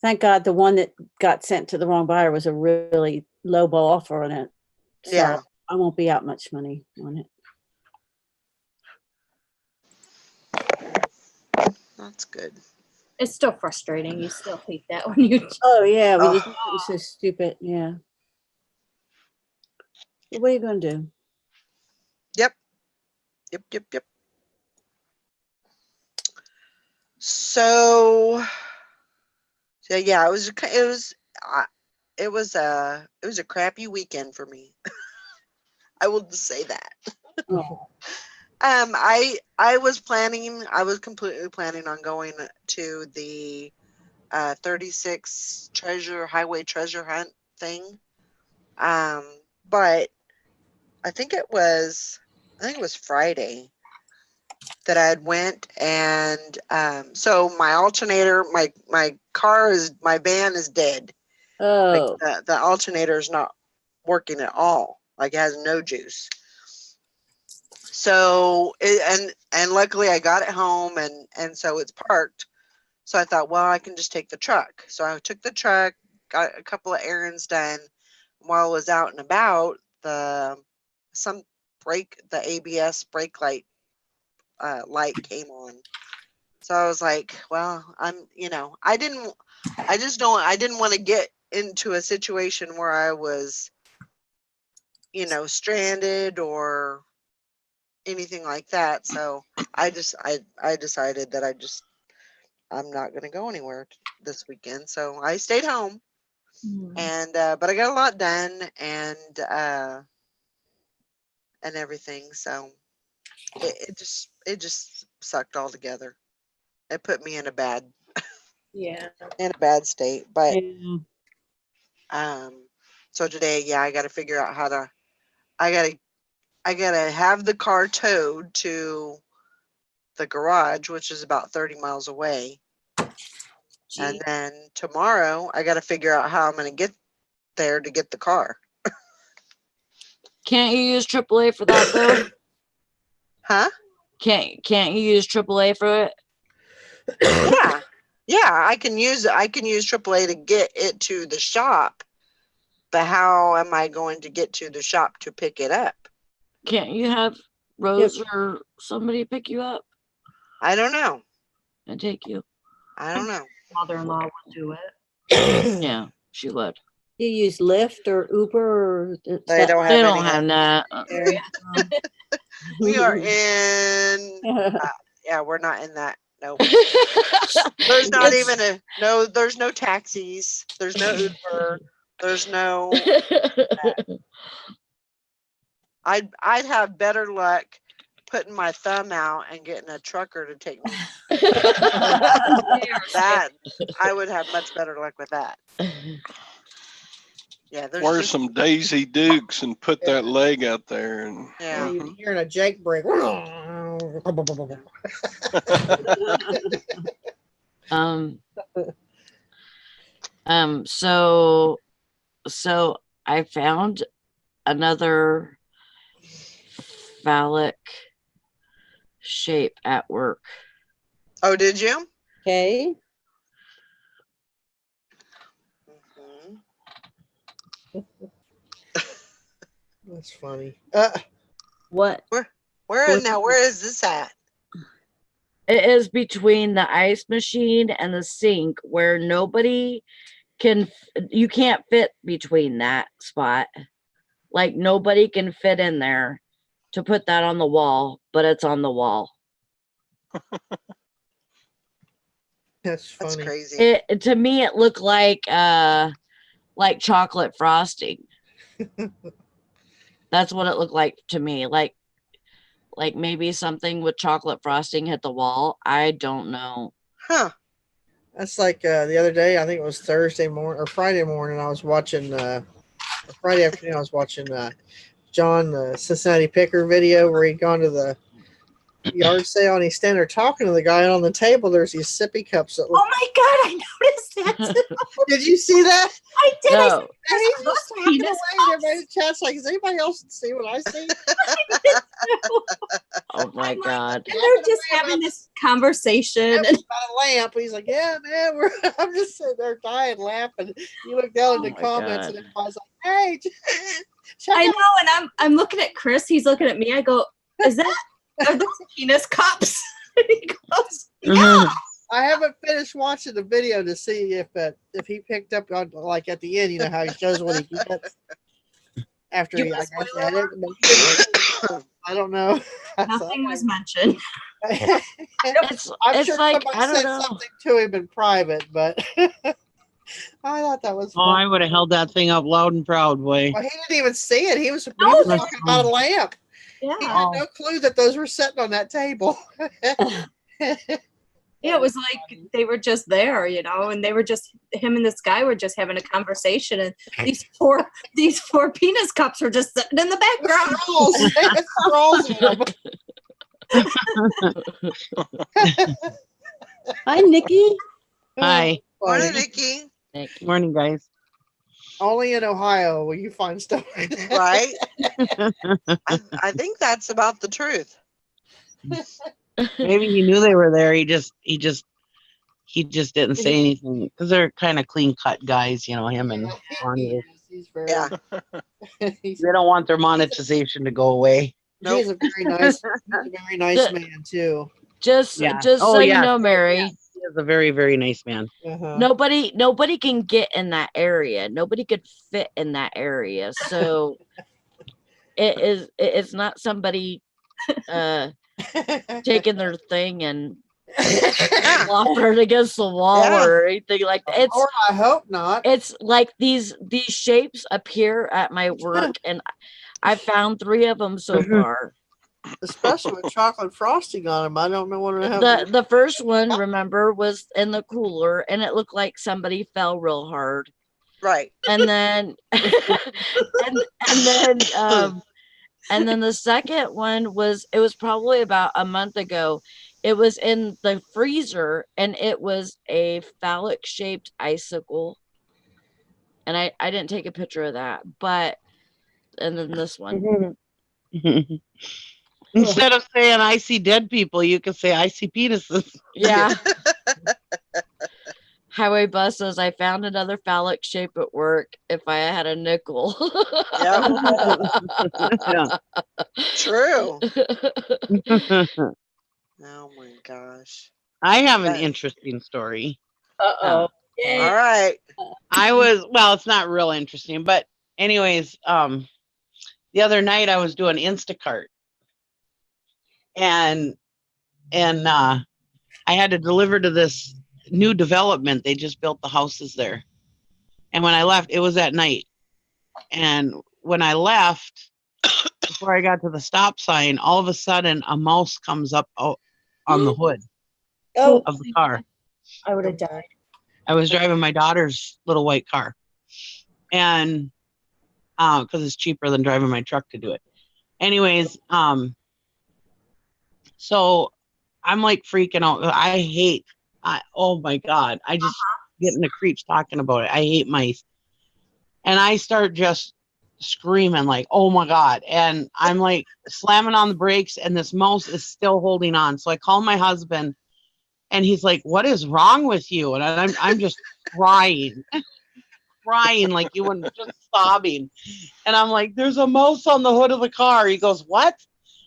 Thank God the one that got sent to the wrong buyer was a really low ball offer on it. So
Yeah.
I won't be out much money on it.
That's good.
It's still frustrating. You still hate that when you.
Oh yeah, we
Oh.
just think it's so stupid. Yeah. What are you gonna do?
Yep. So yeah, it was a crappy weekend for me. I will just say that.
Oh.
I was completely planning on going to the 36 highway treasure hunt thing. But I think it was Friday that I had went, and so my alternator, my van is dead. Like
Oh.
the alternator is not working at all. Like it has no juice. So and luckily I got it home and so it's parked. So I thought, well, I can just take the truck. So I took the truck, got a couple of errands done. While I was out and about, the ABS brake light came on. So I was like, well, I didn't want to get into a situation where I was, stranded or anything like that. So I decided that I'm not going to go anywhere this weekend. So I stayed home and, but I got a lot done and everything. So it just sucked all together. It put me in a bad state. But
Yeah.
so today, yeah, I got to figure out how to. I gotta have the car towed to the garage, which is about 30 miles away. And then tomorrow, I got to figure out how I'm going to get there to get the car.
Can't you use AAA for that though?
Huh?
Can't you use AAA for it?
Yeah, I can use AAA to get it to the shop. But how am I going to get to the shop to pick it up?
Can't you have Rose or somebody pick you up
I don't know.
and take you?
I don't know.
Mother-in-law would do it.
Yeah, she would.
You use Lyft or Uber or
They don't have
They
any
don't
of
have
that.
that.
We are in. Yeah, we're not in that. Nope. There's not
It's-
even a no. There's no taxis. There's no Uber. There's no. I'd have better luck putting my thumb out and getting a trucker to take me. That I would have much better luck with that. Yeah, there's
Wear
just
some Daisy Dukes and put that leg out there and
yeah.
You're hearing a Jake break.
So I found another phallic shape at work.
Oh, did you?
Okay.
Mhm.
That's funny.
What?
Where is this at?
It is between the ice machine and the sink where nobody can, you can't fit between that spot. Like nobody can fit in there to put that on the wall, but it's on the wall.
That's funny.
That's crazy.
It to me it looked like chocolate frosting. That's what it looked like to me. Like maybe something with chocolate frosting hit the wall. I don't know.
Huh.
That's like the other day, I think it was Thursday morning or Friday morning, I was watching, or Friday afternoon, I was watching John, the Cincinnati Picker video where he'd gone to the yard sale and he's standing there talking to the guy, and on the table there's these sippy cups that look.
Oh my God, I noticed that too.
Did you see that?
I did. I
No.
And he's
those
just talking
penis
away, and everybody in the chat's like, "Does anybody else see what I see?"
Oh my
I'm like,
God.
and they're just having this conversation.
About a lamp. He's like, "Yeah, man, I'm just sitting there dying laughing." You look down in the
Oh my
comments,
God.
and everybody's like, "Hey, check
I
out."
know, and I'm looking at Chris. He's looking at me. I go, are those penis cups? He goes, yeah.
I haven't finished watching the video to see if he picked up on, like, at the end, you know how he shows what he gets after
You
he, I
must
guess,
spoil
had it. But he didn't- I don't know.
Nothing was mentioned.
I'm
It's
sure
like,
somebody
I don't
said
know.
something to him in private, but I thought that was
Oh,
funny.
I would have held that thing up loud and proud, boy.
Well, he didn't even see it. He was
No,
talking about a lamp. He
Yeah.
had no clue that those were sitting on that table.
Yeah, it was like they were just there, and they were just, him and this guy were just having a conversation, and these four penis cups were just sitting in the background.
Scrolls in them.
Hi, Nikki.
Hi.
Morning,
Funny.
Nikki.
Morning, guys.
Only in Ohio will you find stuff like that.
Right? I think that's about the truth.
Maybe he knew they were there. He just didn't say anything because they're kind of clean cut guys, him and Ronnie.
He's very,
Yeah.
They don't want their monetization to go away.
Nope.
he's a very nice man too.
Just
Yeah.
so you know, Mary,
He is a very, very nice man.
Uh-huh.
nobody can get in that area. Nobody could fit in that area. So it's not somebody taking their thing and flopping it against the wall
Yeah.
or anything like that.
Lord, I hope not.
It's like these shapes appear at my work, and I found 3 of them so far.
Especially with chocolate frosting on them. I don't know what to have.
The first one, remember, was in the cooler, and it looked like somebody fell real hard.
Right.
And then and then the second one was probably about a month ago. It was in the freezer, and it was a phallic shaped icicle. And I didn't take a picture of that, and then this one.
Instead of saying I see dead people, you can say I see penises.
Yeah. Highway Bus says, I found another phallic shape at work if I had a nickel.
Yeah. True.
I
Oh my gosh.
have an
Yeah.
interesting story.
Uh-oh.
All right.
Well, it's not real interesting, but anyways, the other night I was doing Instacart and I had to deliver to this new development. They just built the houses there. And when I left, it was at night. And when I left, before I got to the stop sign, all of a sudden a mouse comes up on the hood
Oh,
of the car.
I would have died.
I was driving my daughter's little white car. And because it's cheaper than driving my truck to do it. Anyways, so I'm like freaking out. Oh my God. I just get in the creeps talking about it. I hate mice. And I start just screaming like, oh my God. And I'm like slamming on the brakes and this mouse is still holding on. So I call my husband and he's like, what is wrong with you? And I'm just crying, crying like you wouldn't, just sobbing. And I'm like, there's a mouse on the hood of the car. He goes, what?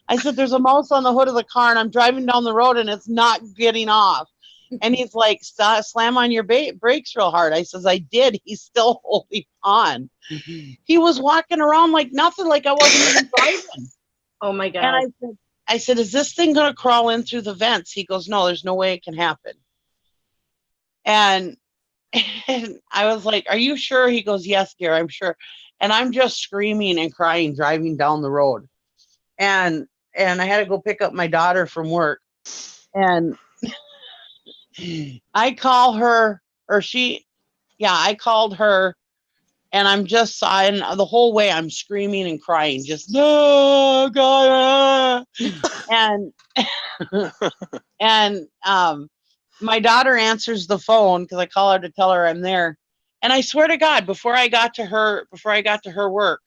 I said, there's a mouse on the hood of the car and I'm driving down the road and it's not getting off. And he's like, slam on your brakes real hard. I says, I did. He's still holding on. He was walking around like nothing, like I wasn't even driving.
Oh my God.
And I said, is this thing going to crawl in through the vents? He goes, no, there's no way it can happen. And I was like, are you sure? He goes, yes, dear, I'm sure. And I'm just screaming and crying, driving down the road. And I had to go pick up my daughter from work. And I call her, I called her, and I'm just sighing the whole way. I'm screaming and crying, just no, God. And my daughter answers the phone because I call her to tell her I'm there. And I swear to God, before I got to her work,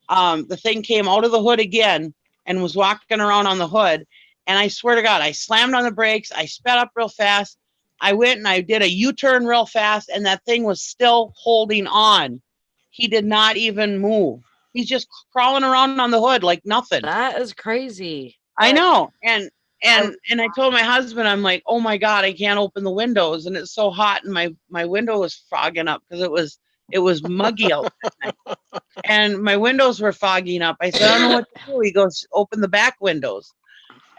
the thing came out of the hood again and was walking around on the hood. And I swear to God, I slammed on the brakes. I sped up real fast. I went and I did a U-turn real fast, and that thing was still holding on. He did not even move. He's just crawling around on the hood like nothing.
That is crazy.
I know. And I told my husband, I'm like, oh my God, I can't open the windows. And it's so hot and my window was fogging up because it was muggy out that night. And my windows were fogging up. I said, I don't know what to do. He goes, open the back windows.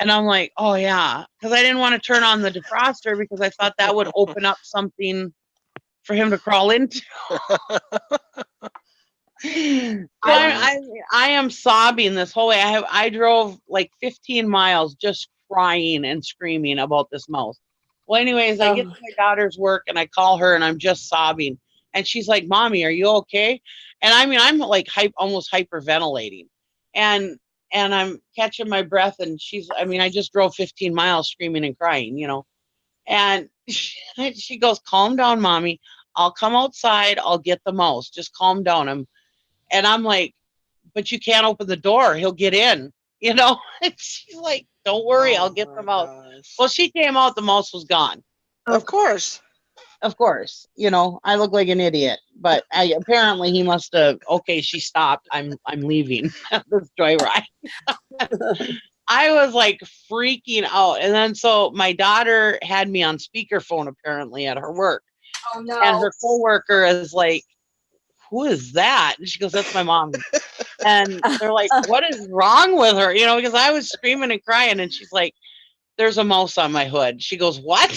And I'm like, oh yeah. Because I didn't want to turn on the defroster because I thought that would open up something for him to crawl into. So I am sobbing this whole way. I drove like 15 miles just crying and screaming about this mouse. Well, anyways, I get to my daughter's work and I call her and I'm just sobbing. And she's like, Mommy, are you okay? And I mean, I'm like almost hyperventilating. And I'm catching my breath and I just drove 15 miles screaming and crying, And she goes, calm down, Mommy. I'll come outside. I'll get the mouse. Just calm down. And I'm like, but you can't open the door. He'll get in, And she's like, don't worry. I'll get the mouse.
Gosh.
Well, she came out. The mouse was gone.
Of course.
Of course. I look like an idiot. But apparently he must have, okay, she stopped. I'm leaving this joyride. I was like freaking out. And then so my daughter had me on speakerphone apparently at her work.
Oh no.
And her coworker is like, who is that? And she goes, that's my mom. And they're like, what is wrong with her? Because I was screaming and crying. And she's like, there's a mouse on my hood. She goes, what?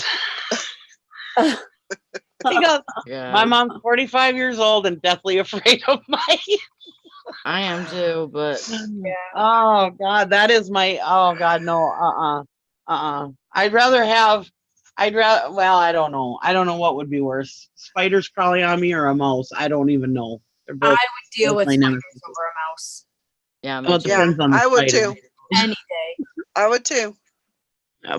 She goes,
Yeah,
my mom's 45 years old and deathly afraid of mice.
I am too, but
Oh God, that is oh God, no, well, I don't know. I don't know what would be worse. Spiders crawling on me or a mouse. I don't even know. They're both.
I would deal with
my
spiders
nemesis.
over a mouse
yeah, me
Well, it
too.
depends on the
I would
spider.
too.
any day.
I would too.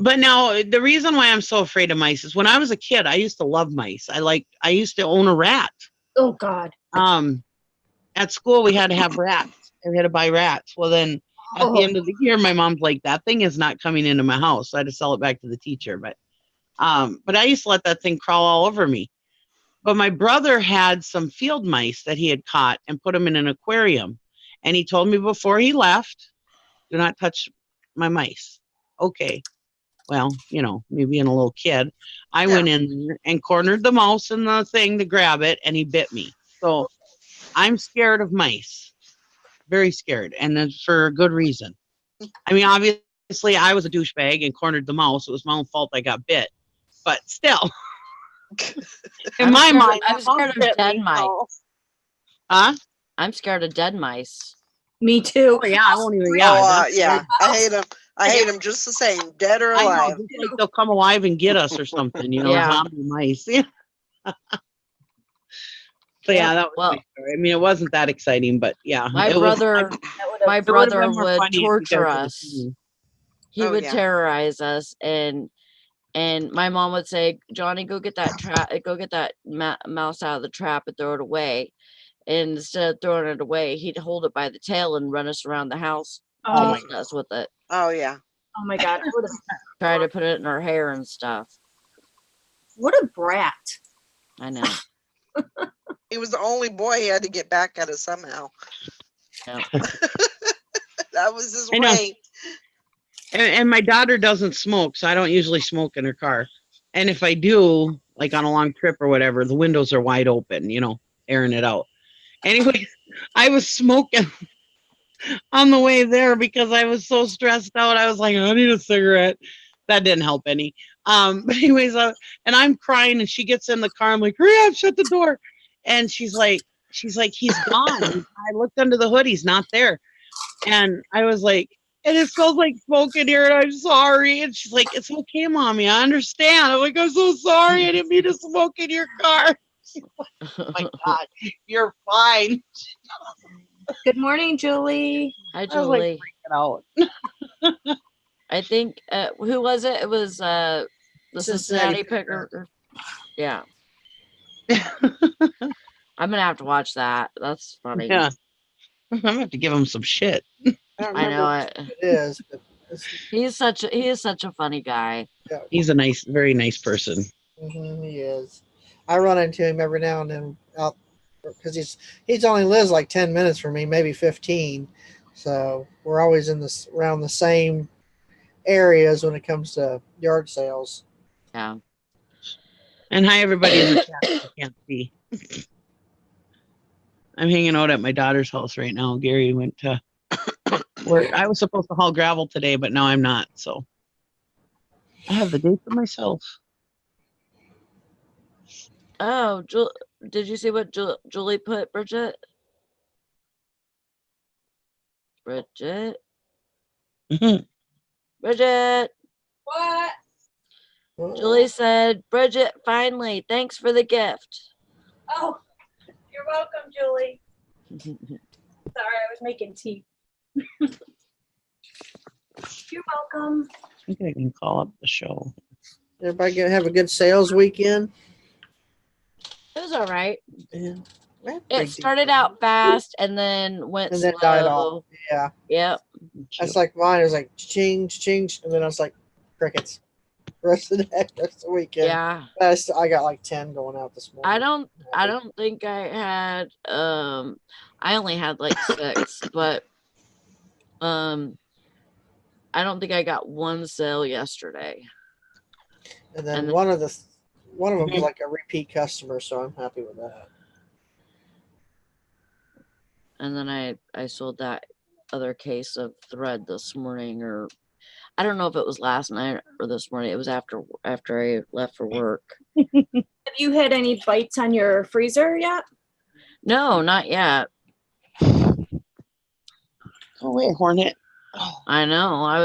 But now the reason why I'm so afraid of mice is when I was a kid, I used to love mice. I used to own a rat.
Oh God.
At school we had to have rats. We had to buy rats. Well, then at the end of the year, my mom's like, that thing is not coming into my house. So I had to sell it back to the teacher. But I used to let that thing crawl all over me. But my brother had some field mice that he had caught and put them in an aquarium. And he told me before he left, do not touch my mice. Okay. well, me being a little kid, I went in there and cornered the mouse in the thing to grab it, and he bit me. So I'm scared of mice, very scared, and then for a good reason. I mean, obviously, I was a douchebag and cornered the mouse. It was my own fault I got bit, but still, in
I'm
my
scared of-
mind,
I'm
that mouse
scared of
bit
dead
me,
mice.
so- Huh?
I'm scared of dead mice.
Me too.
Oh yeah, I won't even.
Oh,
Yeah,
yeah. I hate them. I hate them just the same, dead or
I know.
alive.
Just like they'll come alive and get us or something.
Yeah.
Zombie mice. Yeah. So yeah, that was
Well,
my story. I mean, it wasn't that exciting, but yeah,
my
it was.
brother, my
It would have
brother
been more
would
funny if you guys
torture
would have
us.
seen.
He
Oh,
would
yeah.
terrorize us, and my mom would say, "Johnny, go get that mouse out of the trap and throw it away." And instead of throwing it away, he'd hold it by the tail and run us around the house,
Oh my
chasing us with it,
Oh, yeah.
Oh my God.
try to put it in our hair and stuff.
What a brat.
I know.
He was the only boy. He had to get back at us somehow.
Yeah.
That was his
I know.
way.
And my daughter doesn't smoke, so I don't usually smoke in her car. And if I do, like on a long trip or whatever, the windows are wide open, airing it out. Anyway, I was smoking on the way there because I was so stressed out. I was like, I need a cigarette. That didn't help any. But anyways, and I'm crying, and she gets in the car. I'm like, hurry up, shut the door. And she's like, he's gone. I looked under the hood, he's not there. And I was like, and it smells like smoke in here, and I'm sorry. And she's like, it's okay, Mommy, I understand. I'm like, I'm so sorry, I didn't mean to smoke in your car. She's like, oh my God, you're fine.
Good morning, Julie.
Hi,
I was like
Julie.
freaking out.
I think who was it? It was the Cincinnati Picker. Yeah. I'm gonna have to watch that. That's funny.
Yeah. I'm gonna have to give him some shit.
I know it.
It is. But
He is such a funny guy.
He's a very nice person.
he is. I run into him every now and then out because he's only lives like 10 minutes from me, maybe 15. So we're always around the same areas when it comes to yard sales.
Yeah.
And hi, everybody in the chat. I can't see. I'm hanging out at my daughter's house right now. Gary went to work. I was supposed to haul gravel today, but now I'm not. So I have the day for myself.
Oh, did you see what Julie put, Bridget? Bridget? Bridget?
What?
Julie said, Bridget, finally, thanks for the gift.
Oh, you're welcome, Julie. Sorry, I was making tea. You're welcome.
I think I can call up the show.
Everybody gonna have a good sales weekend?
It was all right.
Yeah.
It started out fast and then went
And
slow.
then died off. Yeah.
Yep.
That's like mine. It was like change, and then I was like crickets. Rest of the day, rest of the weekend.
Yeah.
I got like 10 going out this morning.
I don't think I had I only had like 6, but I don't think I got one sale yesterday.
And then one of them was like a repeat customer, so I'm happy with that.
And then I sold that other case of thread this morning, or I don't know if it was last night or this morning. It was after I left for work.
Have you had any bites on your freezer yet?
No, not yet.
Oh wait, Hornet.
I know. I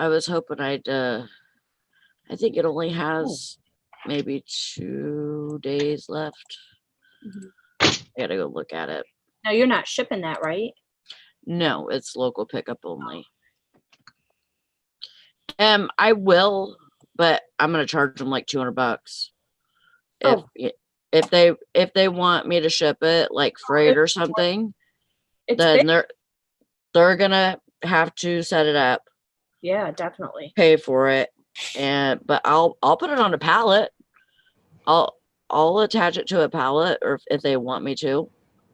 was hoping I'd I think it only has maybe 2 days left. I gotta go look at it.
No, you're not shipping that, right?
No, it's local pickup only. I will, but I'm gonna charge them like $200. If they want me to ship it like freight or something, then they're gonna have to set it up,
Yeah, definitely.
pay for it, but I'll put it on a pallet. I'll attach it to a pallet, or if they want me to.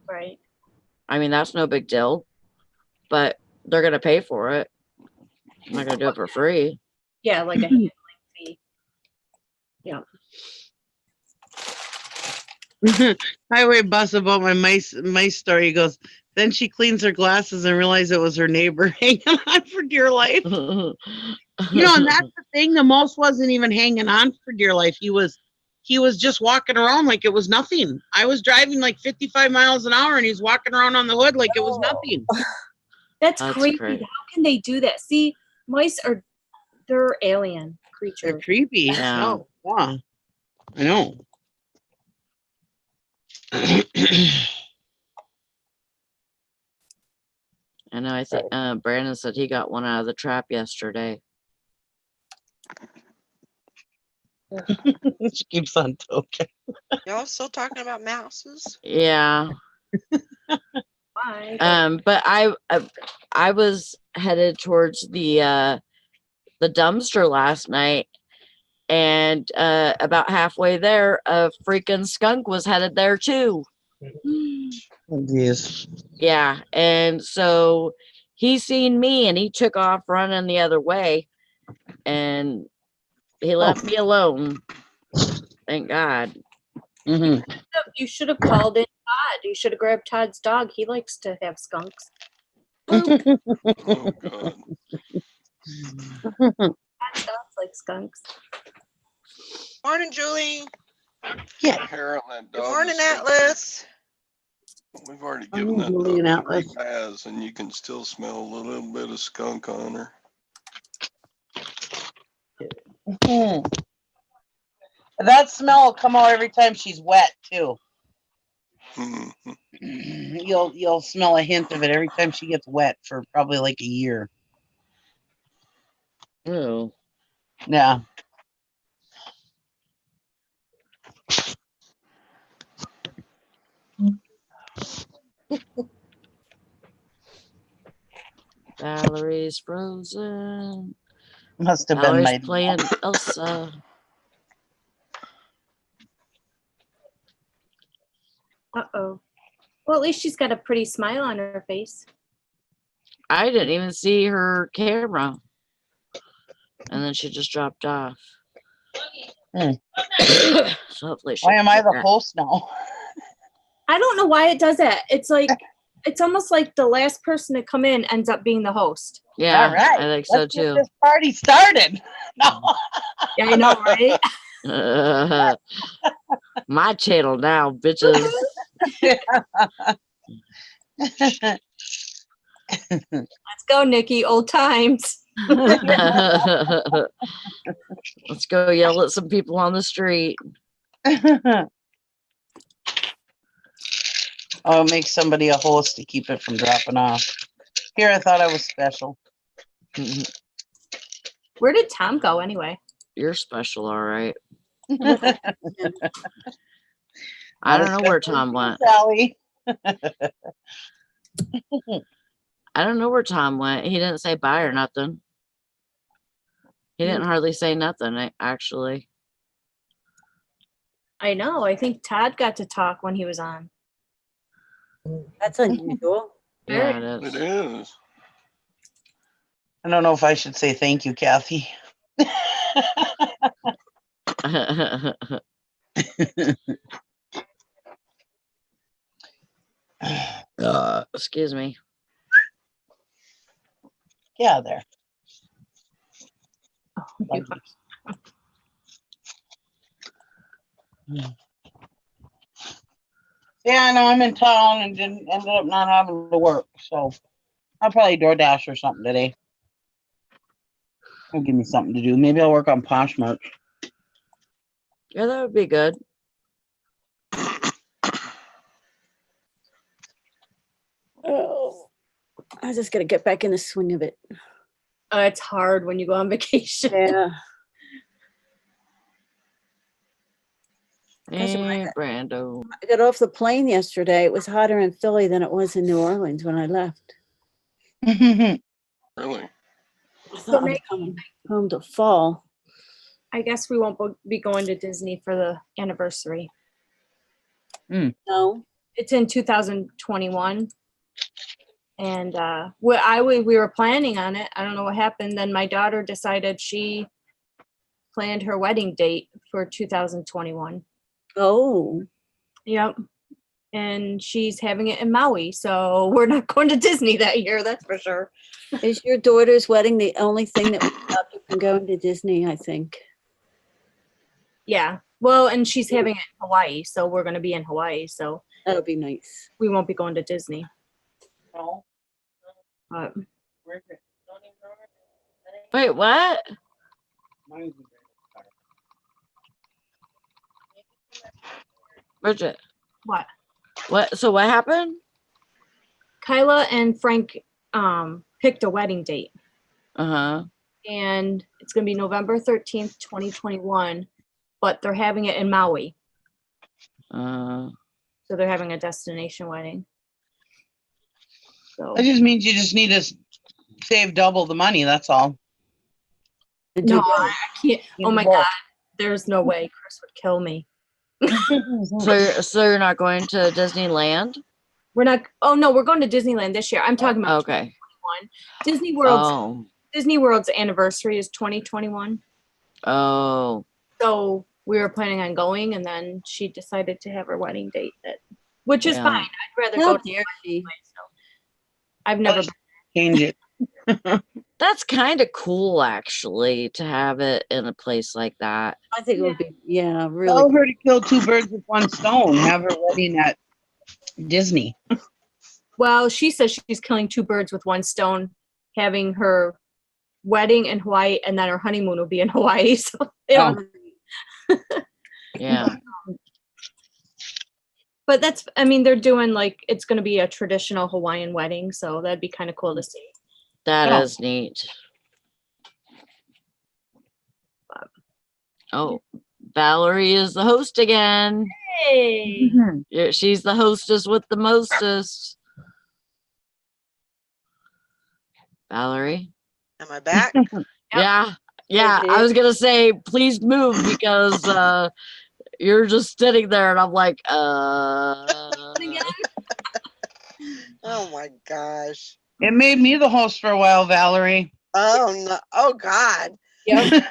Right.
I mean, that's no big deal, but they're gonna pay for it. I'm not gonna do it for free.
Yeah, like a handling fee. Yeah.
Highway bus about my mice story. He goes, then she cleans her glasses and realized it was her neighbor hanging on for dear life. And that's the thing. The mouse wasn't even hanging on for dear life. He was just walking around like it was nothing. I was driving like 55 miles an hour and he's walking around on the hood like it was nothing.
That's
That's
creepy.
great.
How can they do that? See, mice they're alien
They're
creatures.
creepy.
Yeah.
No, yeah. I know.
I know. I think Brandon said he got one out of the trap yesterday.
She keeps on talking.
Y'all still talking about mouses?
Yeah.
Why?
But I was headed towards the dumpster last night, and about halfway there, a freaking skunk was headed there too.
Oh, geez.
Yeah, and so he seen me and he took off running the other way, and he left me alone. Thank God.
Mm-hmm.
You should have called in Todd. You should have grabbed Todd's dog. He likes to have skunks.
Oh, God.
Todd's dogs like skunks.
Morning, Julie.
Yeah.
Hair on that
Good
dog
morning,
is so
Atlas.
thick. We've already
Morning,
given that
Julie and
dog 3
Atlas.
baths, and you can still smell a little bit of skunk on her.
That smell will come out every time she's wet too.
Mhm.
You'll smell a hint of it every time she gets wet for probably like a year.
Ew.
Yeah.
Valerie's frozen.
Must have been
Valerie's
my
playing Elsa.
Uh-oh. Well, at least she's got a pretty smile on her face.
I didn't even see her camera. And then she just dropped off.
Hmm.
So hopefully she
Why am I
can
the
get
host now?
I don't know why it does that. It's like, it's almost like the last person to come in ends up being the host.
Yeah,
All right.
I think so
Let's get
too.
this party started. No.
Yeah, I know, right?
My channel now, bitches.
Let's go, Nikki. Old times.
Let's go yell at some people on the street.
I'll make somebody a host to keep it from dropping off. Here, I thought I was special.
Where did Tom go anyway?
You're special, all right.
With-
I don't know where Tom went.
Sally.
I don't know where Tom went. He didn't say bye or nothing. He didn't hardly say nothing, actually.
I know. I think Todd got to talk when he was on.
That's unusual.
Yeah, it
It
is.
is.
I don't know if I should say thank you, Kathy.
Excuse me.
Yeah, there.
You-
Yeah, I know I'm in town and ended up not having to work, so I'll probably DoorDash or something today. It'll give me something to do. Maybe I'll work on Poshmark.
Yeah, that would be good.
Oh, I just got to get back in the swing of it.
It's hard when you go on vacation.
Yeah.
And Brando.
I got off the plane yesterday. It was hotter in Philly than it was in New Orleans when I left.
Really?
I
So
thought I was
maybe,
coming home to fall.
I guess we won't be going to Disney for the anniversary.
No.
It's in 2021. And we were planning on it. I don't know what happened. Then my daughter decided she planned her wedding date for 2021.
Oh,
Yep. And she's having it in Maui. So we're not going to Disney that year, that's for sure.
is your daughter's wedding the only thing that would stop you from going to Disney, I think?
Yeah. Well, and she's having it in Hawaii. So we're going to be in Hawaii. So
That'll be nice.
we won't be going to Disney.
No.
But
Wait, what? Bridget,
what?
what? So what happened?
Kyla and Frank picked a wedding date.
Uh-huh.
And it's going to be November 13th, 2021. But they're having it in Maui. So they're having a destination wedding. So
That just means you just need to save double the money. That's all.
no, I can't. Oh my God. There's no way. Chris would kill me.
So you're not going to Disneyland?
We're not. Oh no, we're going to Disneyland this year. I'm talking about
Okay.
2021. Disney World's anniversary is 2021.
Oh.
So we were planning on going, and then she decided to have her wedding date, which is
Yeah.
fine. I'd rather
How
go to
dare she?
so I've never.
Change it.
That's kind of cool, actually, to have it in a place like that.
I think it would be, yeah, really.
Tell her to kill two birds with one stone. Have her wedding at Disney.
Well, she says she's killing two birds with one stone, having her wedding in Hawaii, and then her honeymoon will be in Hawaii. So
Yeah.
But that's, I mean, they're doing like, it's going to be a traditional Hawaiian wedding. So that'd be kind of cool to see.
That is neat. Oh, Valerie is the host again.
Hey.
Yeah, she's the hostess with the mostest. Valerie.
Am I back?
Yeah. Yeah. I was gonna say, please move because you're just sitting there and I'm like,
Oh my gosh.
It made me the host for a while, Valerie.
Oh no. Oh God.
Yep.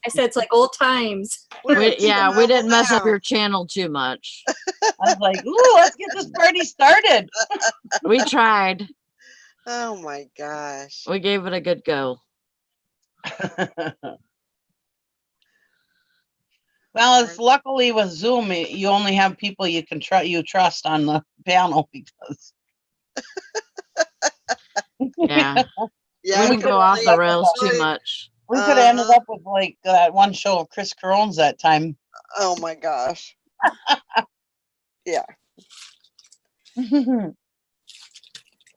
I said it's like old times.
we didn't mess up your channel too much.
I was like, ooh, let's get this party started.
We tried.
Oh my gosh.
We gave it a good go.
Well, it's luckily with Zoom, you only have people you can trust on the panel because.
Yeah.
Yeah,
We wouldn't go off the rails too much.
We could have ended up with like that one show of Chris Carone's that time.
Oh my gosh. Yeah.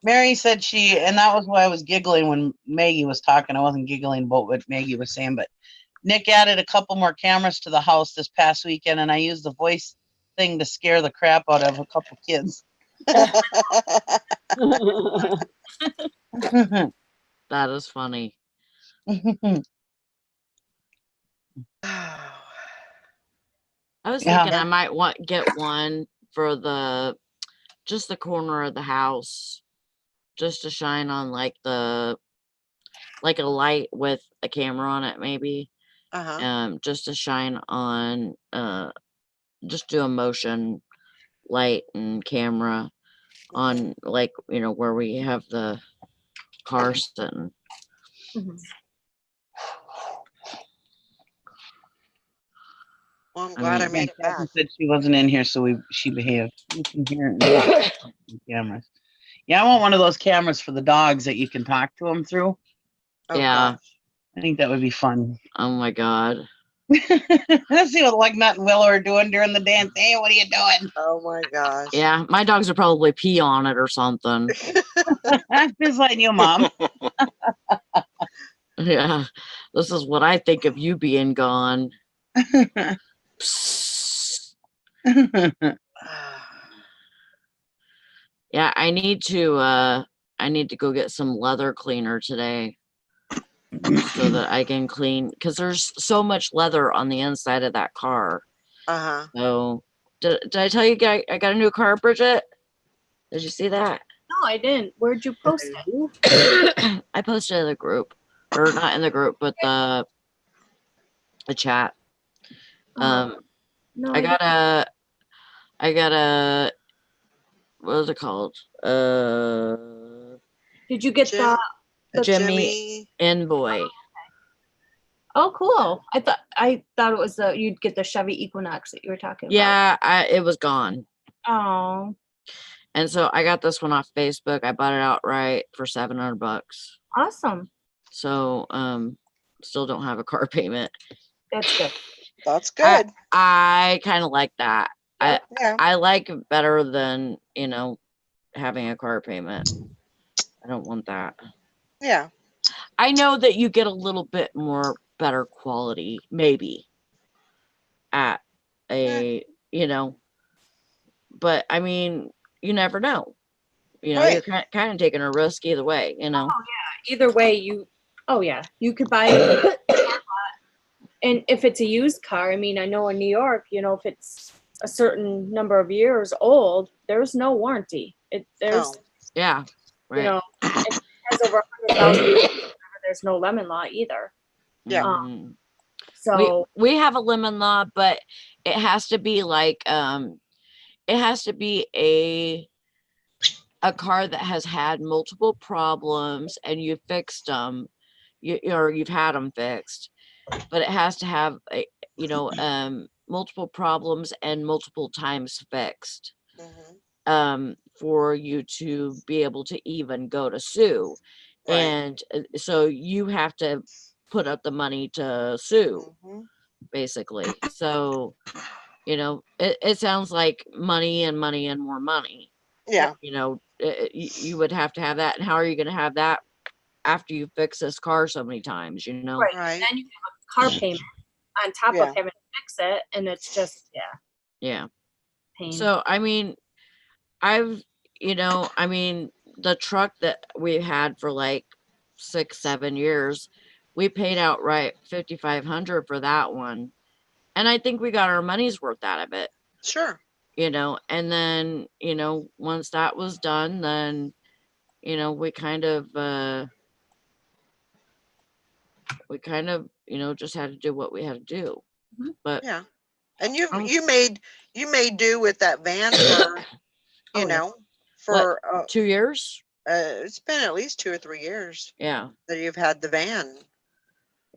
Mary said and that was why I was giggling when Maggie was talking. I wasn't giggling about what Maggie was saying, but Nick added a couple more cameras to the house this past weekend, and I used the voice thing to scare the crap out of a couple kids.
That is funny.
Oh.
I was
Yeah.
thinking I might get one for just the corner of the house, just to shine on like a light with a camera on it, maybe. Just to shine on, just do a motion light and camera on, like, where we have the car sitting.
Well, I'm glad I made it back.
Kathy said she wasn't in here, so she behaved. You can hear it in the cameras. Yeah, I want one of those cameras for the dogs that you can talk to them through.
Oh,
Yeah.
gosh.
I think that would be fun.
Oh my God.
Let's see what Lugnut and Willow are doing during the dance. Hey, what are you doing?
Oh my gosh.
Yeah, my dogs would probably pee on it or something.
Just like you, Mom.
Yeah, this is what I think of you being gone. Psst. Yeah, I need to go get some leather cleaner today so that I can clean, because there's so much leather on the inside of that car. So did I tell you I got a new car, Bridget? Did you see that?
No, I didn't. Where'd you post it?
I posted in the group, or not in the group, but the chat.
Oh, no,
I got a, what was it called?
did you get
Jim,
the
Jimmy Envoy.
Oh, cool. I thought it was you'd get the Chevy Equinox that you were talking about.
Yeah, it was gone.
Oh,
And so I got this one off Facebook. I bought it outright for $700.
awesome.
So still don't have a car payment.
That's good.
that's good.
I kind of like that.
Yeah.
I like it better than, having a car payment. I don't want that.
Yeah.
I know that you get a little bit more better quality, maybe, at a, but I mean, you never know. You're
Right.
kind of taking a risk either way,
Either way, you could buy it. And if it's a used car, I mean, I know in New York, if it's a certain number of years old, there's no warranty. There's,
Yeah, right.
it has over 100,000. There's no lemon law either.
Yeah.
Mhm.
So
we have a lemon law, but it has to be like it has to be a car that has had multiple problems and you fixed them, or you've had them fixed, but it has to have multiple problems and multiple times fixed for you to be able to even go to sue.
Right.
And so you have to put up the money to sue, basically. So it sounds like money and money and more money.
Yeah.
You would have to have that. And how are you going to have that after you fix this car so many times,
right.
Right.
Then you have a car payment on top
Yeah.
of having to fix it, and it's just
Yeah.
pain.
So I mean, the truck that we had for like 6-7 years, we paid outright $5,500 for that one, and I think we got our money's worth out of it.
Sure.
And then once that was done, then we kind of just had to do what we had to do. But
Yeah. And you made do with that van for for
2 years.
it's been at least 2 or 3 years
Yeah.
that you've had the van.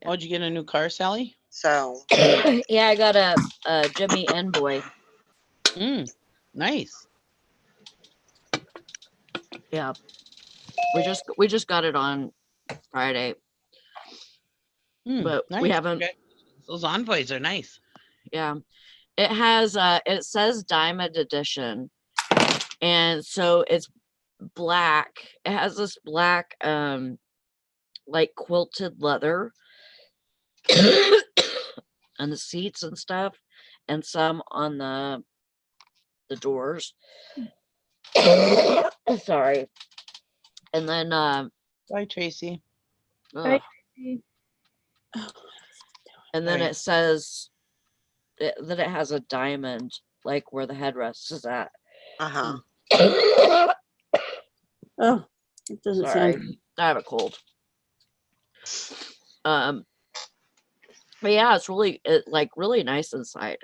Oh, did you get a new car, Sally?
So
Yeah, I got a Jimmy Envoy.
Nice.
Yeah. We just got it on Friday. But
nice.
we haven't.
Okay. Those envoys are nice.
Yeah. It has it says Diamond Edition. And so it's black. It has this black like quilted leather on the seats and stuff, and some on the doors. Sorry. And then
Bye, Tracy.
Bye.
And then it says that it has a diamond, like where the headrest is at.
uh-huh.
Oh, it doesn't
Sorry,
sound.
I have a cold. But yeah, it's really really nice inside.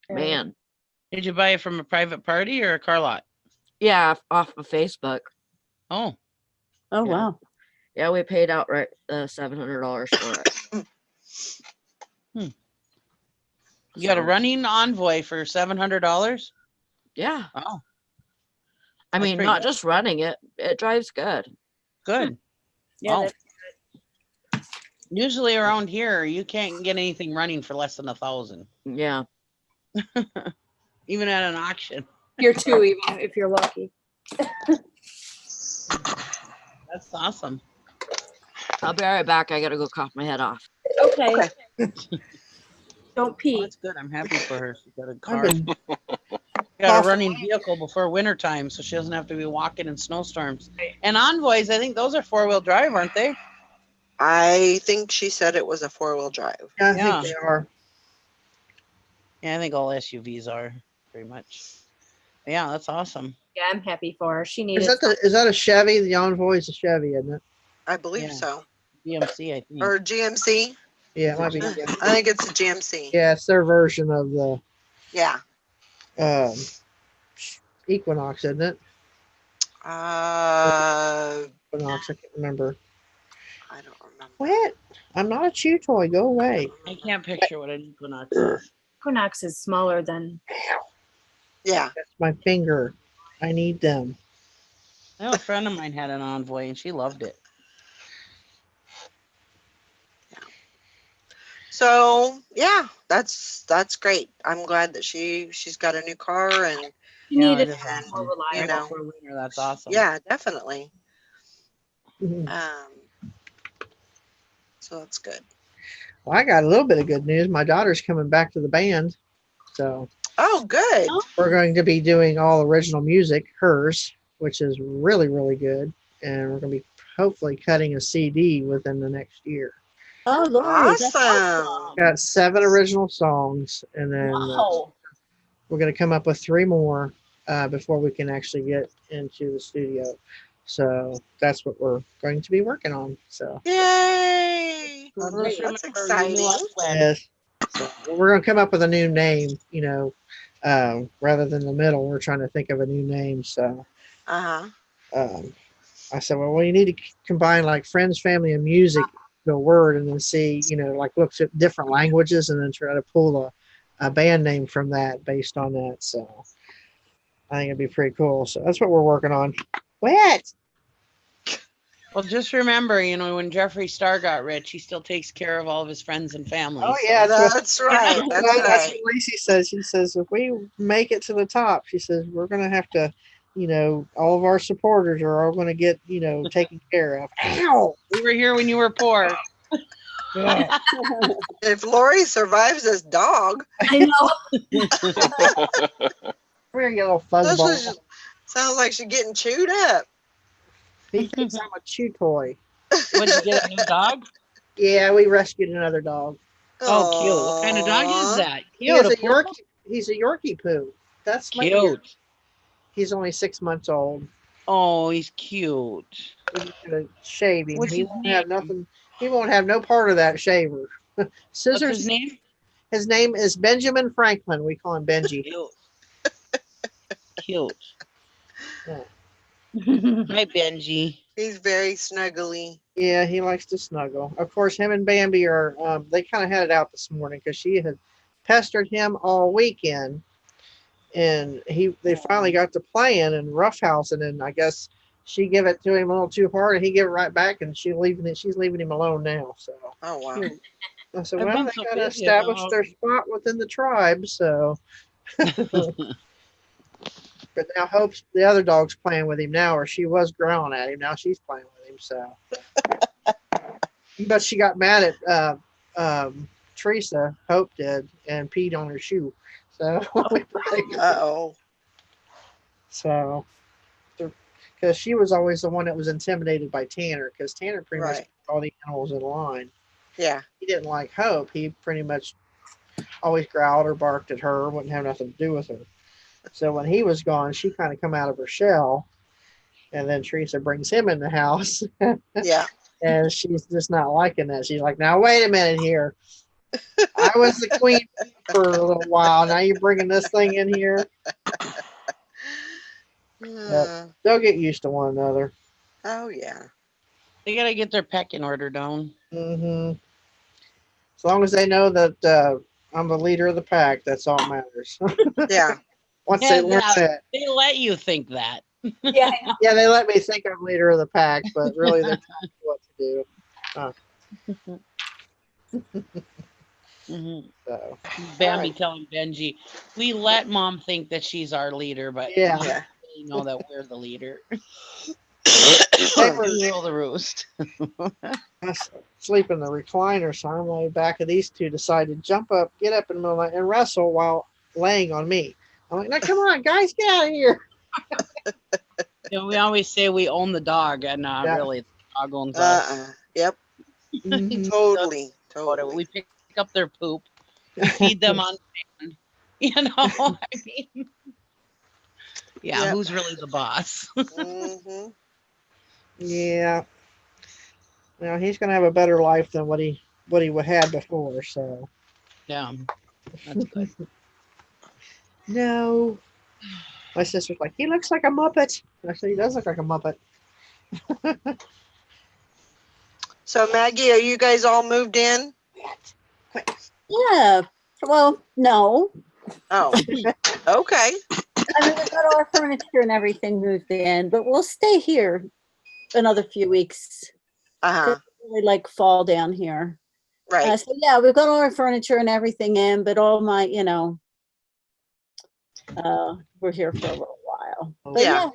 Man.
Did you buy it from a private party or a car lot?
Yeah, off of Facebook.
Oh.
Oh,
Yeah.
wow.
Yeah, we paid outright $700 for it.
You got a running Envoy for $700?
Yeah.
Oh.
I
That's
mean,
pretty
not
good.
just running it. It drives good.
Good.
Yeah,
Oh. Usually around here, you can't get anything running for less than 1,000.
Yeah.
Even at an auction.
you're two, even if you're lucky.
That's awesome.
I'll be right back. I gotta go cough my head off.
Okay. Don't
Oh,
pee.
that's good. I'm happy for her. She got a
I've
car.
been
Got a running vehicle before wintertime, so she doesn't have to be walking in snowstorms. And Envoys, I think those are 4-wheel drive, aren't they?
I think she said it was a 4-wheel drive.
I
Yeah.
think they are.
Yeah, I think all SUVs are. very much. Yeah, that's awesome.
Yeah, I'm happy for her. She
Is
needed.
that a Chevy? The Envoy is a Chevy, isn't it?
I believe
Yeah.
so.
BMC, I think.
Or GMC.
Yeah, it might be.
I think it's a GMC.
Yeah, it's their version of the
Yeah.
um, Equinox, isn't it? Equinox, I can't remember.
I don't remember.
What? I'm not a chew toy. Go away.
I can't picture what an Equinox is.
Equinox is smaller than.
Yeah.
That's my finger. I need them.
I know a friend of mine had an Envoy and she loved it.
So yeah, that's great. I'm glad that she's got a new car and
She
Yeah,
needed
it is
more
awesome.
you
reliable.
know.
For a winter, that's awesome.
Yeah, definitely.
Mhm.
So that's good.
Well, I got a little bit of good news. My daughter's coming back to the band. So
Oh, good.
we're going to be doing all original music, hers, which is really, really good. And we're going to be hopefully cutting a CD within the next year.
Oh, Lori, that's
Awesome.
Got 7 original songs, and then
Wow.
we're going to come up with 3 more before we can actually get into the studio. So that's what we're going to be working on. So
Yay.
Well,
Great.
just
That's
remember, you knew
exciting.
us when.
yes, so we're going to come up with a new name. Rather than the middle, we're trying to think of a new name. So
Uh-huh.
I said, well, you need to combine like friends, family, and music, the word, and then see, like looks at different languages and then try to pull a band name from that based on that. So I think it'd be pretty cool. So that's what we're working on. What?
Well, just remember, when Jeffree Star got rich, he still takes care of all of his friends and family.
Oh, yeah.
That's right. That's
That's
right.
what Lacey says. She says, if we make it to the top, she says, we're going to have to, all of our supporters are all going to get, taken care of. Ow!
We were here when you were poor.
Yeah.
If Lori survives this dog,
I know.
Come here, you little
that's what
fuzzball.
sounds like she's getting chewed up.
He thinks I'm a chew toy.
Would you get a new dog?
Yeah, we rescued another dog.
Oh, cute. What kind of dog is
Aw.
that?
He
Cute.
is
A
a
poodle?
Yorkie. He's a Yorkie poo. That's my
Cute.
He's only 6 months old.
Oh, he's cute.
We're just gonna shave him.
What's
He
his
won't
name?
have nothing. He won't have no part of that shaver.
What's
Scissors.
his name?
His name is Benjamin Franklin. We call him Benji.
Cute. Cute.
Yeah.
Hi, Benji.
He's very snuggly.
Yeah, he likes to snuggle. Of course, him and Bambi are. They kind of had it out this morning because she had pestered him all weekend, and they finally got to playing and roughhousing, and I guess she gave it to him a little too hard, and he gave it right back, and she's leaving him alone now. So
Oh wow.
Cute.
I said,
I've
well,
been
they
so
got to
busy
establish
about-
their spot within the tribe. So, but now Hope's the other dog's playing with him now, or she was growling at him. Now she's playing with him. So, but she got mad at Teresa. Hope did, and peed on her shoe. So,
Uh-oh.
so because she was always the one that was intimidated by Tanner, because Tanner pretty much
Right.
put all the animals in line.
Yeah.
He didn't like Hope. He pretty much always growled or barked at her, wouldn't have nothing to do with her. So when he was gone, she kind of come out of her shell, and then Teresa brings him in the house,
Yeah.
and she's just not liking that. She's like, now wait a minute here. I was the queen for a little while. Now you're bringing this thing in here. They'll get used to one another.
Oh yeah.
They gotta get their pecking order down.
Mm-hmm. As long as they know that I'm the leader of the pack, that's all that matters.
Yeah.
Once
Yeah,
they learn
yeah.
that,
They let you think that.
Yeah.
yeah, they let me think I'm leader of the pack, but really they're telling me what to do.
Mhm.
So
Bambi
Alright.
telling Benji, we let mom think that she's our leader, but
Yeah.
we really know that we're the leader.
They were
We rule the roost.
sleep in the recliner, so I'm laid back, and these two decide to jump up, get up in the middle of the night, and wrestle while laying on me. I'm like, now come on, guys, get out of here.
We always say we own the dog, and
Yeah.
really, the dog owns us.
Yep.
Mhm.
Totally.
About it.
Totally.
We pick up their poop, we feed them on demand, You know, I mean, yeah,
Yep.
who's really the boss?
hmm
Yeah. Now he's gonna have a better life than what he had before. So
Yeah, that's good.
no. My sister's like, he looks like a Muppet. I said he does look like a Muppet.
So Maggie, are you guys all moved in?
Yeah. Well, no.
Oh, okay.
I mean, we've got all our furniture and everything moved in, but we'll stay here another few weeks.
Uh-huh.
Really like fall down here.
Right.
So yeah, we've got all our furniture and everything in, but all my, we're here for a little while. But
Yeah.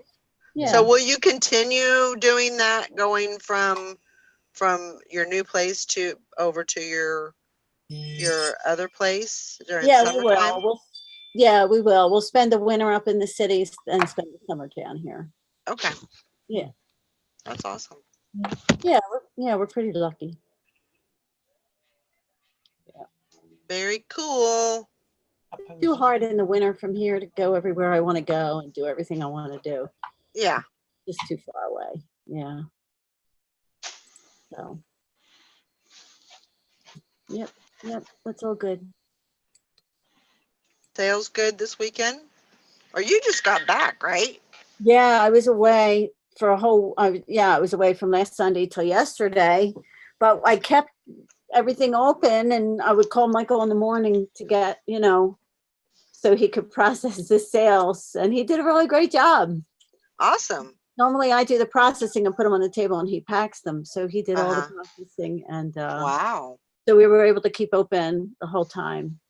yeah.
So will you continue doing that, going from your new place to over to your other place during
Yeah, we
summertime?
will. We will. We'll spend the winter up in the cities and spend the summer down here.
Okay.
Yeah.
That's awesome.
Yeah, we're pretty lucky.
Very cool.
Too hard in the winter from here to go everywhere I want to go and do everything I want to do.
Yeah.
Just too far away. Yeah. So. Yep. That's all good.
Sales good this weekend? Or you just got back, right?
Yeah, I was away for a whole. I was away from last Sunday till yesterday, but I kept everything open, and I would call Michael in the morning to get, so he could process the sales, and he did a really great job.
Awesome.
Normally, I do the processing and put them on the table, and he packs them. So he did all the processing, and
Wow.
so we were able to keep open the whole time.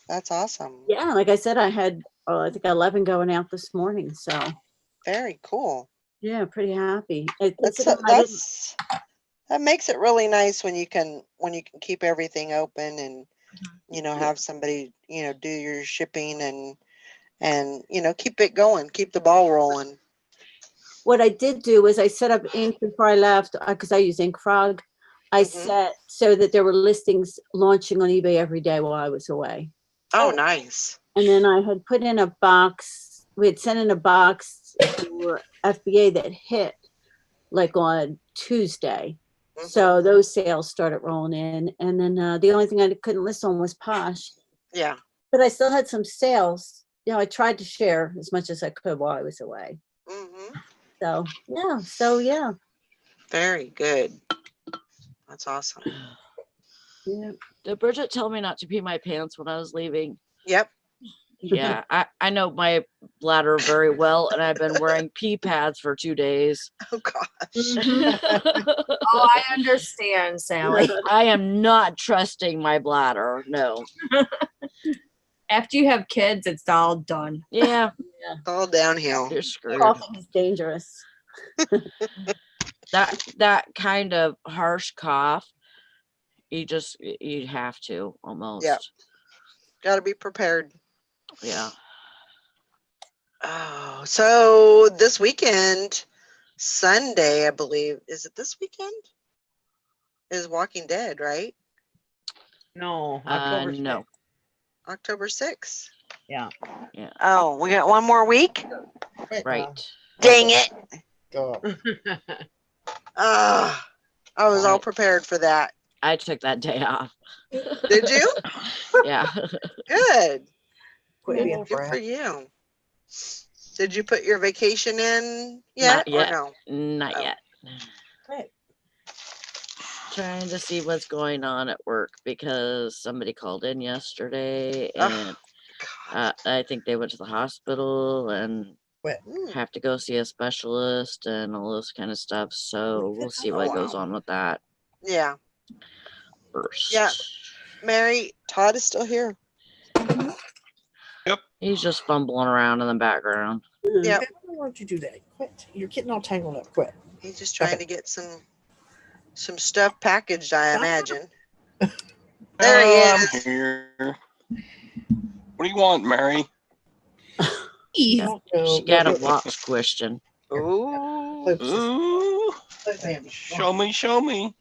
That's awesome.
Yeah, like I said, I had I think 11 going out this morning. So
very cool.
Yeah, pretty happy.
That makes it really nice when you can keep everything open and have somebody do your shipping and keep it going, keep the ball rolling.
What I did do was I set up ink before I left because I use InkFrog. I set so that there were listings launching on eBay every day while I was away.
Oh, nice.
And then I had put in a box. We had sent in a box for FBA that hit like on Tuesday. So those sales started rolling in. And then the only thing I couldn't list on was Posh.
Yeah.
But I still had some sales. I tried to share as much as I could while I was away. So yeah.
Very good. That's awesome.
Yeah.
Did Bridget tell me not to pee my pants when I was leaving?
Yep.
Yeah, I know my bladder very well, and I've been wearing pee pads for 2 days.
Oh gosh.
Oh, I understand, Sally.
I am not trusting my bladder. No.
After you have kids, it's all done.
Yeah.
It's all downhill.
You're screwed.
Coughing is dangerous.
That kind of harsh cough, you have to almost.
Yep. Got to be prepared.
Yeah.
Oh, so this weekend, Sunday, I believe, is it this weekend? Is Walking Dead, right?
No, October 6th.
No.
October 6th.
Yeah.
Oh, we got one more week?
Right.
Dang it.
Go.
I was all prepared for that.
I took that day off.
Did you?
Yeah.
Good.
Quit being a
Good
brat.
for you. Did you put your vacation in yet?
Not yet.
Or no?
Not yet.
Great.
Trying to see what's going on at work because somebody called in yesterday and I think they went to the hospital and have to go see a specialist and all this kind of stuff. So we'll see what goes on with that.
Yeah.
First.
Yeah. Mary, Todd is still here.
Yep.
He's just fumbling around in the background.
Yep.
Why don't you do that? Quit. You're getting all tangled up. Quit.
He's just trying to get some stuff packaged, I imagine. There he is.
I'm here. What do you want, Mary?
She got a watch question.
Ooh.
Ooh. Show me.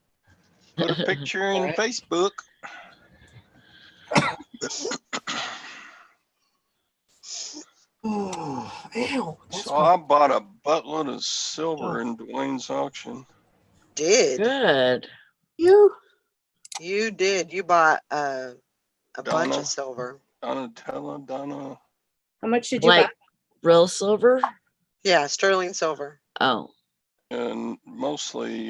Put a picture in Facebook.
Oh, ew. That's
So I bought a buttload of silver in Dwayne's auction.
Did
Good.
you.
you did? You bought a bunch
Donna.
of silver.
Donatella, Donna.
How much did you
Like
buy?
real silver?
Yeah, sterling silver.
Oh,
And mostly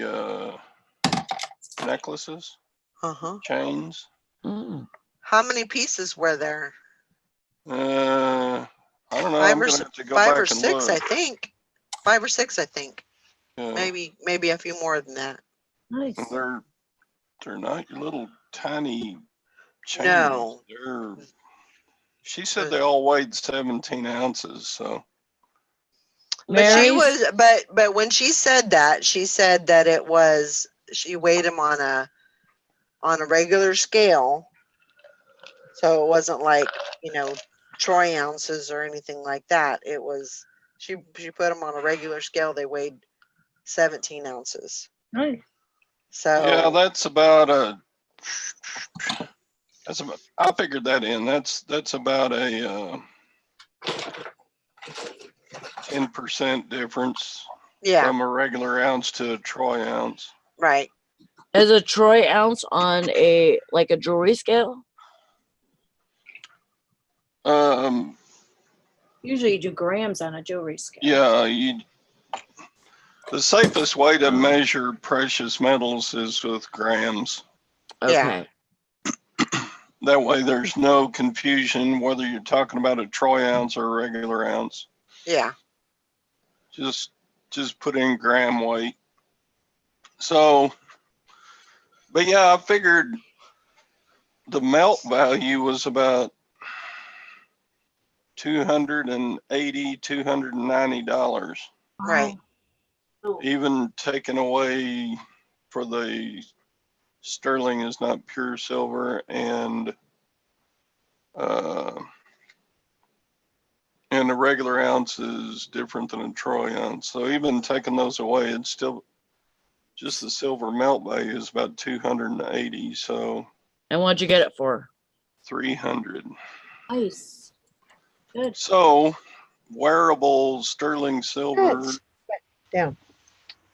necklaces,
Uh-huh.
chains.
mm.
How many pieces were there?
I don't know. I'm gonna have to go
five
back
or
and
six,
look.
I think. 5 or 6, I think.
Yeah.
Maybe a few more than that.
Nice.
And they're not your little tiny chains.
No.
She said they all weighed 17 ounces. So
But she
Mary's,
was, but when she said that it was, she weighed them on a regular scale, so it wasn't like, troy ounces or anything like that. It was, she put them on a regular scale. They weighed 17 ounces.
Nice.
So
yeah, that's about I figured that in. That's about a 10% difference
yeah,
from a regular ounce to a troy ounce.
right.
is a troy ounce on a jewelry scale?
Usually you do grams on a jewelry scale.
Yeah, the safest way to measure precious metals is with grams.
Okay.
That way there's no confusion whether you're talking about a troy ounce or a regular ounce.
Yeah.
Just put in gram weight. So, but yeah, I figured the melt value was about $280, $290.
Right.
Even taken away for the sterling is not pure silver, and the regular ounce is different than a troy ounce. So even taking those away, it's still just the silver melt value is about 280. So
And what'd you get it for?
300.
Nice. Good.
So wearable sterling silver
Good. Down.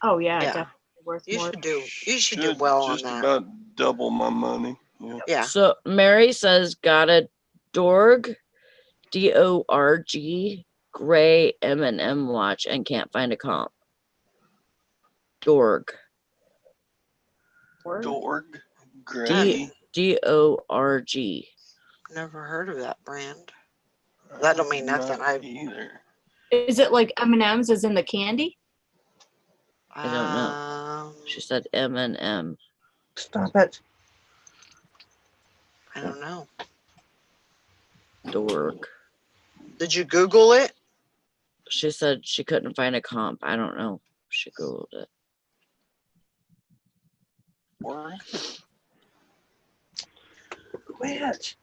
Oh yeah,
Yeah.
definitely worth
You
more.
should do
should
well on
just
that.
about double my money. Yeah.
Yeah.
So Mary says got a Dorg, DORG, gray M&M watch and can't find a comp. Dorg.
Dorg, gray.
DORG.
Never heard of that brand. That don't mean nothing.
Not either.
Is it like M&M's as in the candy?
I don't know. She said M&M.
Stop it.
I don't know.
Dorg.
Did you Google it?
She said she couldn't find a comp. I don't know. She Googled it.
Dorg?
Quit.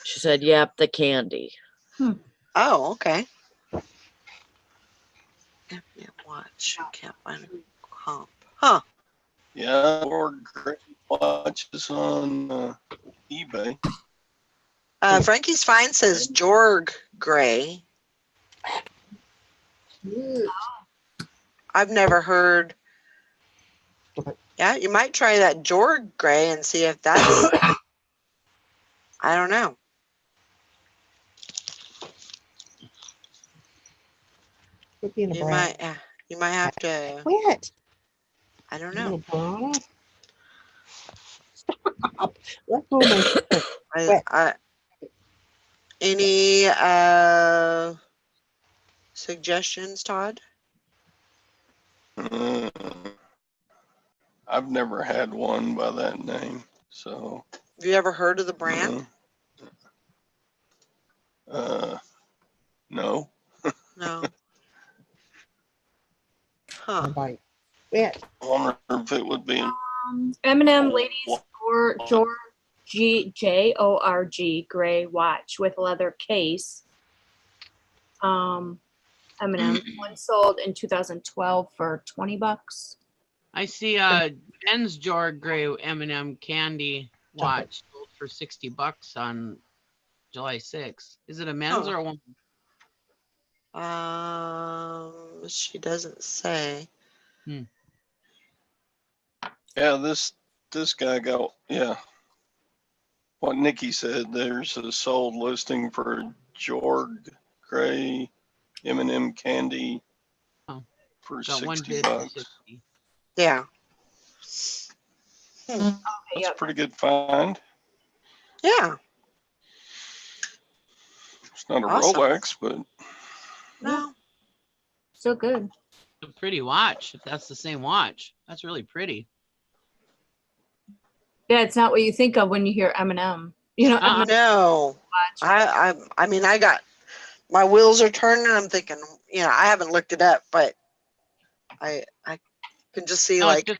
She said, yep, the candy.
Oh, okay. Yeah, watch. Can't find a comp. Huh.
Yeah, or gray watches on eBay.
Frankie's Fine says Jorg Gray. I've never heard. Yeah, you might try that Jorg Gray and see if that's. I don't know. You might have to.
Quit.
I don't know.
Stop. Let go of my.
Any suggestions, Todd?
I've never had one by that name, so.
Have you ever heard of the brand?
No.
No. Huh.
Yeah.
I wonder if it would be.
M&M ladies or Jorg JORG gray watch with leather case. M&M one sold in 2012 for $20.
I see Ben's Jorg Gray M&M candy watch sold for $60 on July 6th. Is it a men's
Oh.
or a woman?
She doesn't say.
Yeah, this guy got, yeah. What Nikki said, there's a sold listing for a Jorg Gray M&M candy
Oh,
for
got one
60
bid for
bucks.
60.
Yeah.
That's a
Yep.
pretty good find.
Yeah.
It's not a
Awesome.
Rolex, but
No.
So good.
A pretty watch. If that's the same watch, that's really pretty.
Yeah, it's not what you think of when you hear Eminem. You know,
Uh-uh.
Eminem
No.
watch.
I mean, I got my wheels are turning. I'm thinking, I haven't looked it up, but I can just see
No, it's
like
just,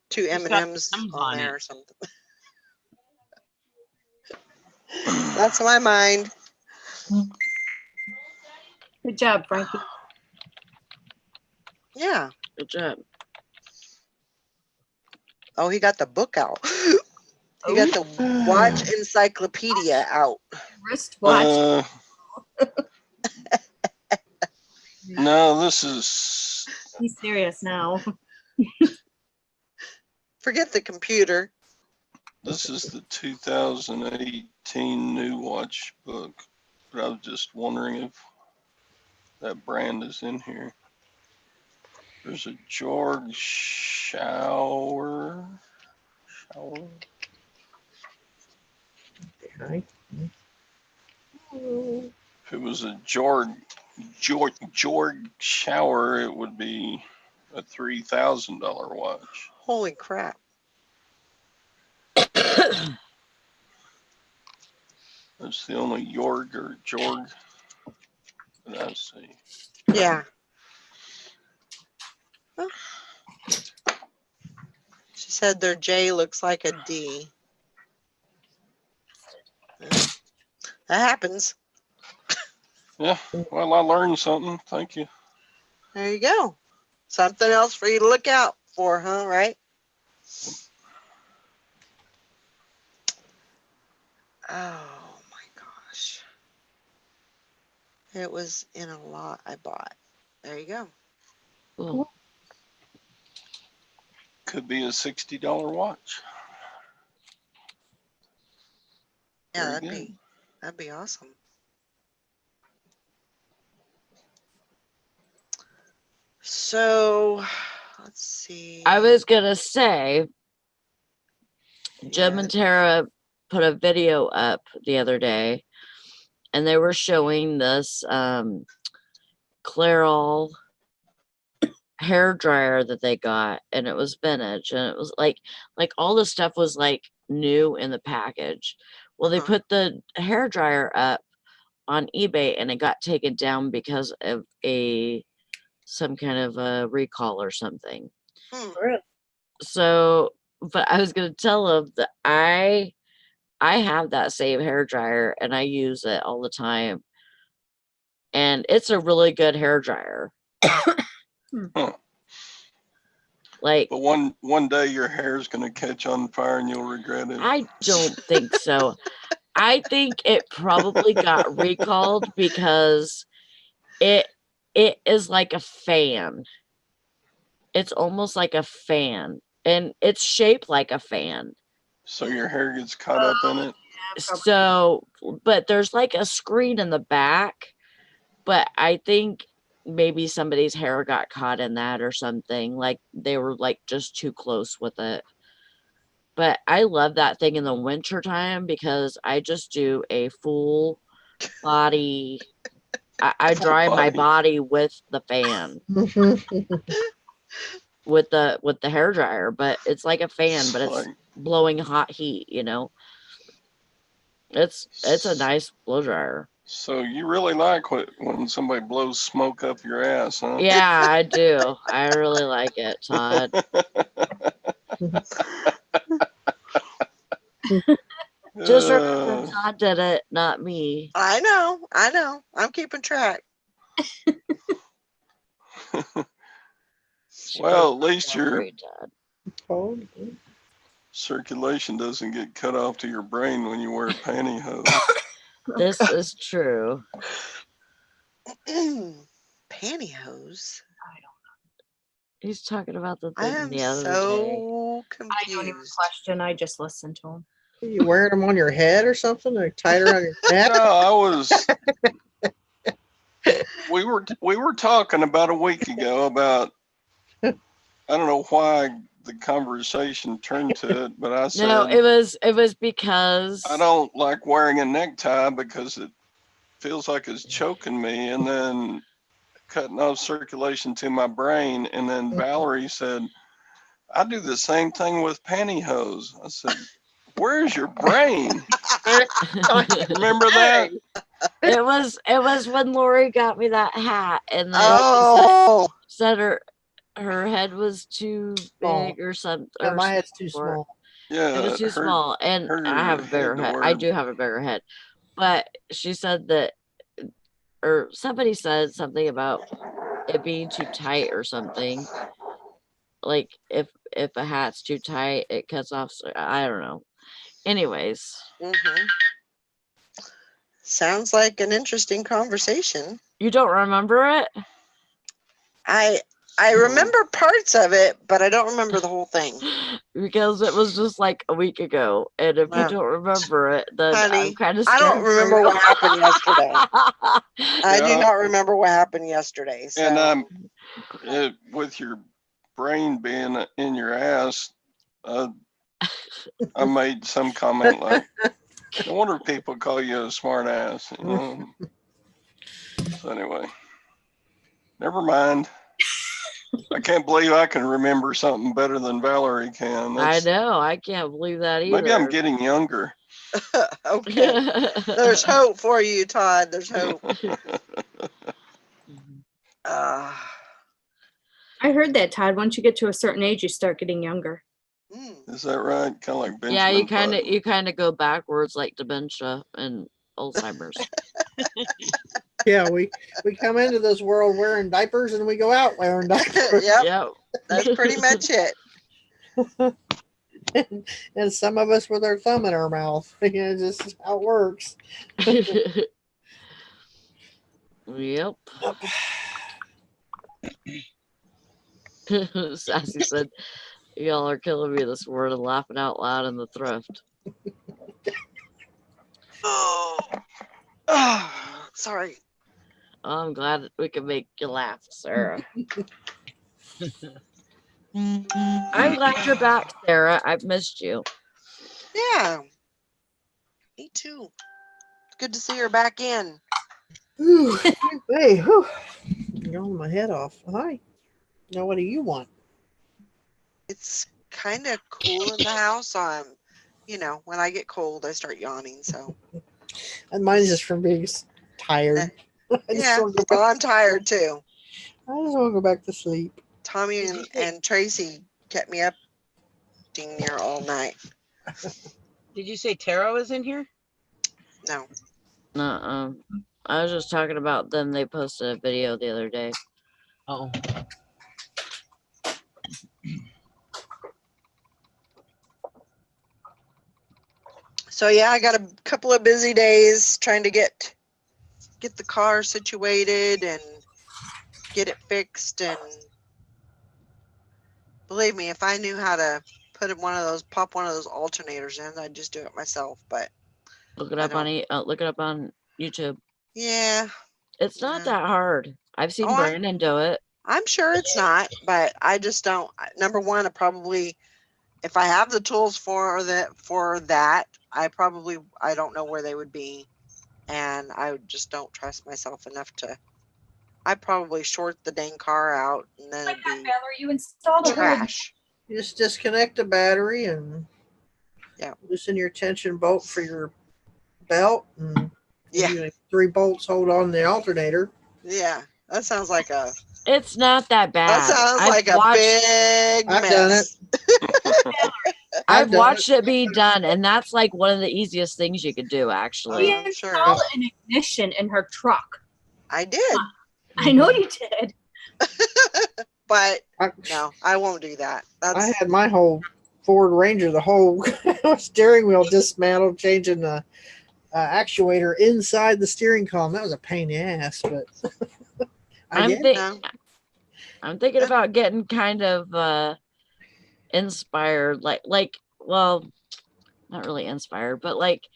two
it's got
M&Ms
M's
on
on
there
it.
or something. That's my mind.
Good job, Frankie.
Yeah.
Good job.
Oh, he got the book out. He got the watch encyclopedia out.
Wristwatch.
no, this is
He's serious now.
Forget the computer.
the 2018 new watch book. But I was just wondering if that brand is in here. There's a Jorg shower.
Okay.
If it was a Jorg shower, it would be a $3,000 watch.
Holy crap.
That's the only Jorg that I see.
Yeah. Huh. She said their J looks like a D. That happens.
Yeah, well, I learned something. Thank you.
There you go. Something else for you to look out for, huh? Right? Oh my gosh. It was in a lot I bought. There you go.
Cool.
Could be a $60 watch.
Yeah,
Very good.
that'd be awesome. So let's see.
I was gonna say, Jim
Yeah.
and Tara put a video up the other day, and they were showing this Clairol hair dryer that they got, and it was vintage, and it was like all the stuff was like new in the package. Well, they
Uh-huh.
put the hair dryer up on eBay, and it got taken down because of some kind of a recall or something. So, but I was gonna tell them that I have that same hair dryer and I use it all the time, and it's a really good hair dryer.
Huh.
Like,
But one day your hair is going to catch on fire and you'll regret it.
I don't think so. I think it probably got recalled because it is like a fan. It's almost like a fan, and it's shaped like a fan.
So your hair gets caught up in it.
So, but there's like a screen in the back, but I think maybe somebody's hair got caught in that or something. Like they were like just too close with it. But I love that thing in the winter time because I just do a full body. I
Full
dry my
body.
body with the fan, with the hair dryer, but it's like a fan, but it's blowing hot heat, It's a nice blow dryer.
So you really like when somebody blows smoke up your ass, huh?
Yeah, I do. I really like it, Todd. Just remember, Todd did it, not me.
I know. I'm keeping track.
Well, at least your
Great, Todd.
circulation doesn't get cut off to your brain when you wear pantyhose.
This is true.
Pantyhose.
He's talking about the
I
thing
am
the other day.
so
I don't even
confused.
question. I just listen to him.
Are you wearing them on your head or something, or tied around your neck?
No, I was. We were talking about a week ago about. I don't know why the conversation turned to it, but I said
No, it was because
I don't like wearing a necktie because it feels like it's choking me, and then cutting off circulation to my brain. And then Valerie said, I do the same thing with pantyhose. I said, where's your brain? Remember that?
it was when Lori got me that hat, and then
Oh,
she said her head was too
Small.
big or something.
Yeah,
Or
my head's too
something for it.
small.
Yeah,
It was too
her
small, and I have a bigger
to
head.
wear.
I do have a bigger head, but she said that, or somebody said something about it being too tight or something. Like if a hat's too tight, it cuts off. I don't know. Anyways,
sounds like an interesting conversation.
you don't remember it?
I remember parts of it, but I don't remember the whole thing.
Because it was just like a week ago, and if you
Wow.
don't remember it, then
Honey,
I'm kind of
I
scared.
don't remember what happened yesterday. I do
Yeah.
not remember what happened yesterday. So.
And with your brain being in your ass, I made some comment like, no wonder people call you a smart ass. You know? So anyway, never mind. I can't believe I can remember something better than Valerie can.
I know. I can't believe that either.
Maybe I'm getting younger.
Okay. There's hope for you, Todd. There's hope.
I heard that, Todd. Once you get to a certain age, you start getting younger.
Is that right? Kind of like Benjamin.
Yeah, you kind of go backwards like dementia and Alzheimer's.
Yeah, we come into this world wearing diapers and we go out wearing diapers.
Yep. That's pretty much it.
And some of us with our thumb in our mouth. You know, just how it works.
Yep. Sassy said, y'all are killing me this morning, laughing out loud in the thrift.
Sorry.
I'm glad that we can make you laugh, Sarah. I'm glad you're back, Sarah. I've missed you.
Yeah. Me too. It's good to see her back in.
Hey, whew. You're on my head off. Hi. Now, what do you want?
It's kind of cool in the house. So when I get cold, I start yawning. So.
And mine's just from being tired.
Yeah, well, I'm tired too.
I just want to go back to sleep.
Tommy and Tracy kept me up dang near all night.
Did you say Tara was in here?
No.
I was just talking about them. They posted a video the other day.
Oh.
So yeah, I got a couple of busy days trying to get the car situated and get it fixed. And believe me, if I knew how to pop one of those alternators in, I'd just do it myself. But
look it up on YouTube.
Yeah,
it's not that hard. I've seen Brandon do it.
I'm sure it's not, but I just don't. Number one, if I have the tools for that, I don't know where they would be, and I just don't trust myself enough to. I probably short the dang car out, and then it'd be
You installed
trash.
You just disconnect the battery and loosen your tension bolt for your belt, and 3 bolts hold on the alternator.
Yeah, that sounds like a.
It's not that bad.
That sounds like a big mess.
I've done it.
I've watched it be done, and that's like one of the easiest things you could do, actually.
She installed an ignition in her truck.
I did.
I know you did.
But no, I won't do that.
I had my whole Ford Ranger, the whole steering wheel dismantled, changing the actuator inside the steering column. That was a pain in the ass, but I
I'm
get it.
think
No.
I'm thinking about getting kind of inspired, like well, not really inspired, but like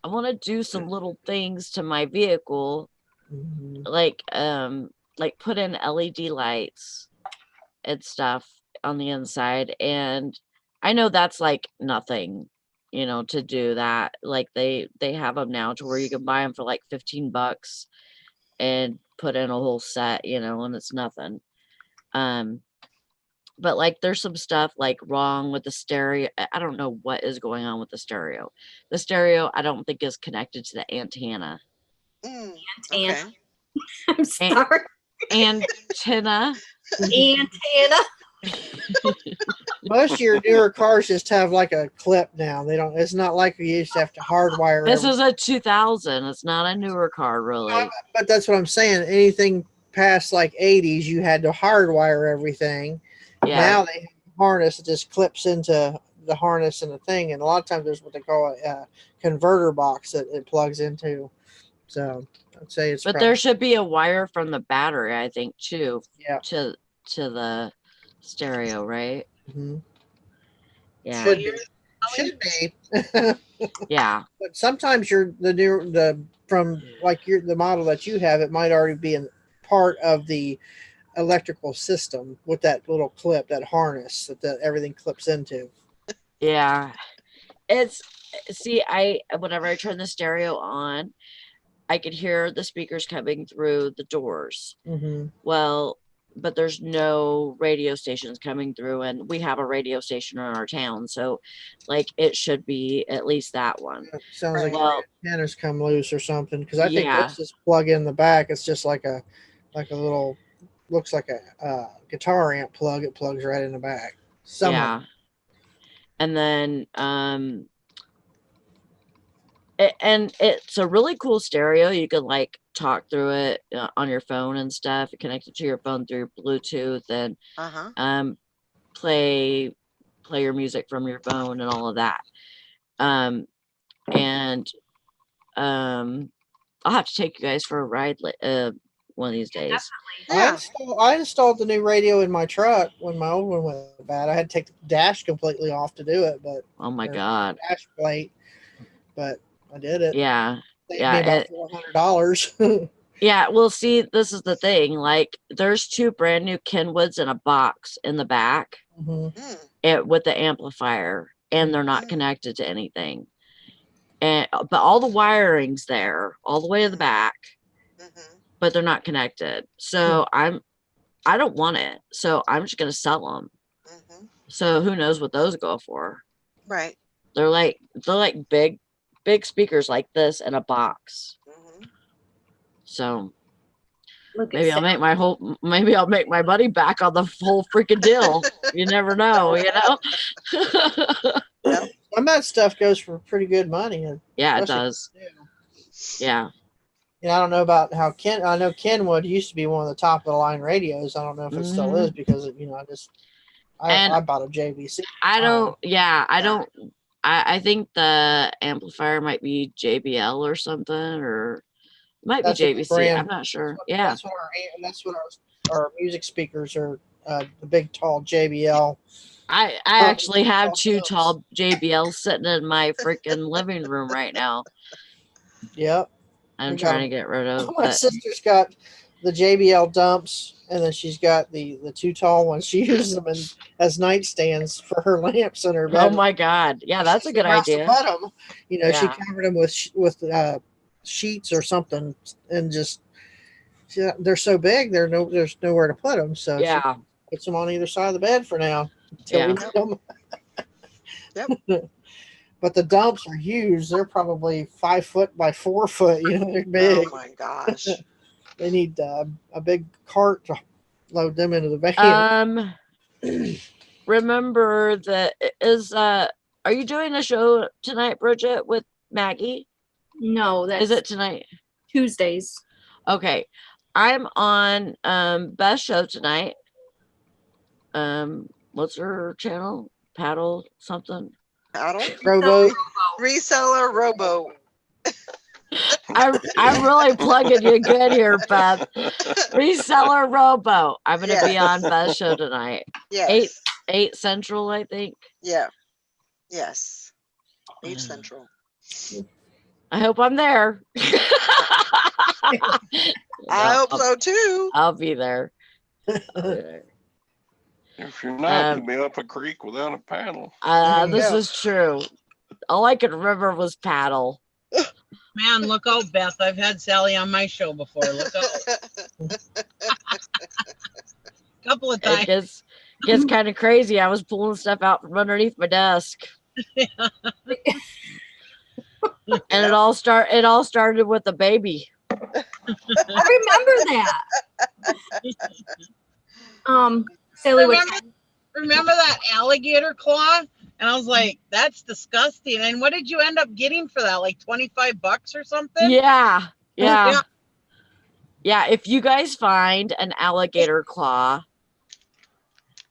I want to do some little things to my vehicle,
Mhm.
like put in LED lights and stuff on the inside. And I know that's like nothing, to do that. Like they have them now to where you can buy them for like $15 and put in a whole set, and it's nothing. But like there's some stuff like wrong with the stereo. I don't know what is going on with the stereo. The stereo I don't think is connected to the antenna.
Mm,
Antenna.
okay.
I'm sorry.
Antenna.
Antenna.
Most of your newer cars just have like a clip now. They don't. It's not like we used to have to hardwire.
This
everything.
is a 2000. It's not a newer car, really.
But that's what I'm saying. Anything past like 80s, you had to hardwire everything.
Yeah.
Now they have a harness that just clips into the harness and the thing, and a lot of times there's what they call a converter box that it plugs into. So I'd say it's.
But
probably,
there should be a wire from the battery, I think, too,
yeah.
to the stereo, right?
Mhm.
Yeah.
Should be. Should be.
Yeah.
But sometimes from like the model that you have, it might already be in part of the electrical system with that little clip, that harness that everything clips into.
Yeah. See, whenever I turn the stereo on, I could hear the speakers coming through the doors.
Mm-hmm.
Well, but there's no radio stations coming through, and we have a radio station in our town, so like it should be at least that one.
Sounds like
Well,
the antennas come loose or something, because I think
yeah.
this just plug in the back. It's just like a little, looks like a guitar amp plug. It plugs right in the back.
Yeah. And then and it's a really cool stereo. You can like talk through it on your phone and stuff, connect it to your phone through Bluetooth, and play your music from your phone and all of that. And I'll have to take you guys for a ride one of these days.
Yeah.
I installed the new radio in my truck when my old one went bad. I had to take the dash completely off to do it, but
Oh my god.
dash plate, but I did it.
Yeah.
Saved
Yeah.
me about $400.
Yeah, well, see, this is the thing. Like, there's 2 brand new Kenwoods in a box in the back with the amplifier, and they're not connected to anything. And but all the wiring's there, all the way to the back, but they're not connected. So I don't want it. So I'm just gonna sell them. So who knows what those go for?
Right.
They're like big speakers like this in a box. So maybe I'll make my money back on the whole freaking deal. You never know,
Some of that stuff goes for pretty good money.
Yeah, it does. Yeah.
I don't know about how I know Kenwood used to be one of the top of the line radios. I don't know if it still is, because I bought a JVC.
I think the amplifier might be JBL or something, or might be JVC. I'm not sure.
That's what our music speakers are. The big tall JBL.
I actually have 2 tall JBLs sitting in my freaking living room right now.
Yep.
I'm trying to get rid of.
My sister's got the JBL dumps, and then she's got the 2 tall ones. She uses them as nightstands for her lamps in her bedroom.
Oh my god! Yeah, that's a good idea.
She covered them with sheets or something, and just they're so big, there's nowhere to put them. So she puts them on either side of the bed for now until we need them.
Yep.
But the dumps are huge. They're probably 5 foot by 4 foot. They're big.
Oh my gosh.
They need a big cart to load them into the van.
Remember that are you doing a show tonight, Bridget, with Maggie?
No,
is it tonight?
Tuesdays.
Okay. I'm on Best Show tonight. What's her channel? Paddle something?
Paddle?
Robo.
Reseller Robo.
I'm really plugging you good here, Beth. Reseller rowboat. I'm gonna be on Beth's show tonight.
Yes.
8 Central, I think.
Yeah. Yes. 8 Central.
I hope I'm there.
I hope so too.
I'll be there. I'll be there.
If you're not, you'll be up a creek without a paddle.
This is true. All I could remember was paddle.
Man, look out, Beth. I've had Sally on my show before. Look out. Couple of times.
It gets kind of crazy. I was pulling stuff out from underneath my desk. And it all started with a baby.
I remember that. Sally,
remember that alligator claw? And I was like, that's disgusting. And what did you end up getting for that? Like $25 or something?
Yeah. Yeah. If you guys find an alligator claw,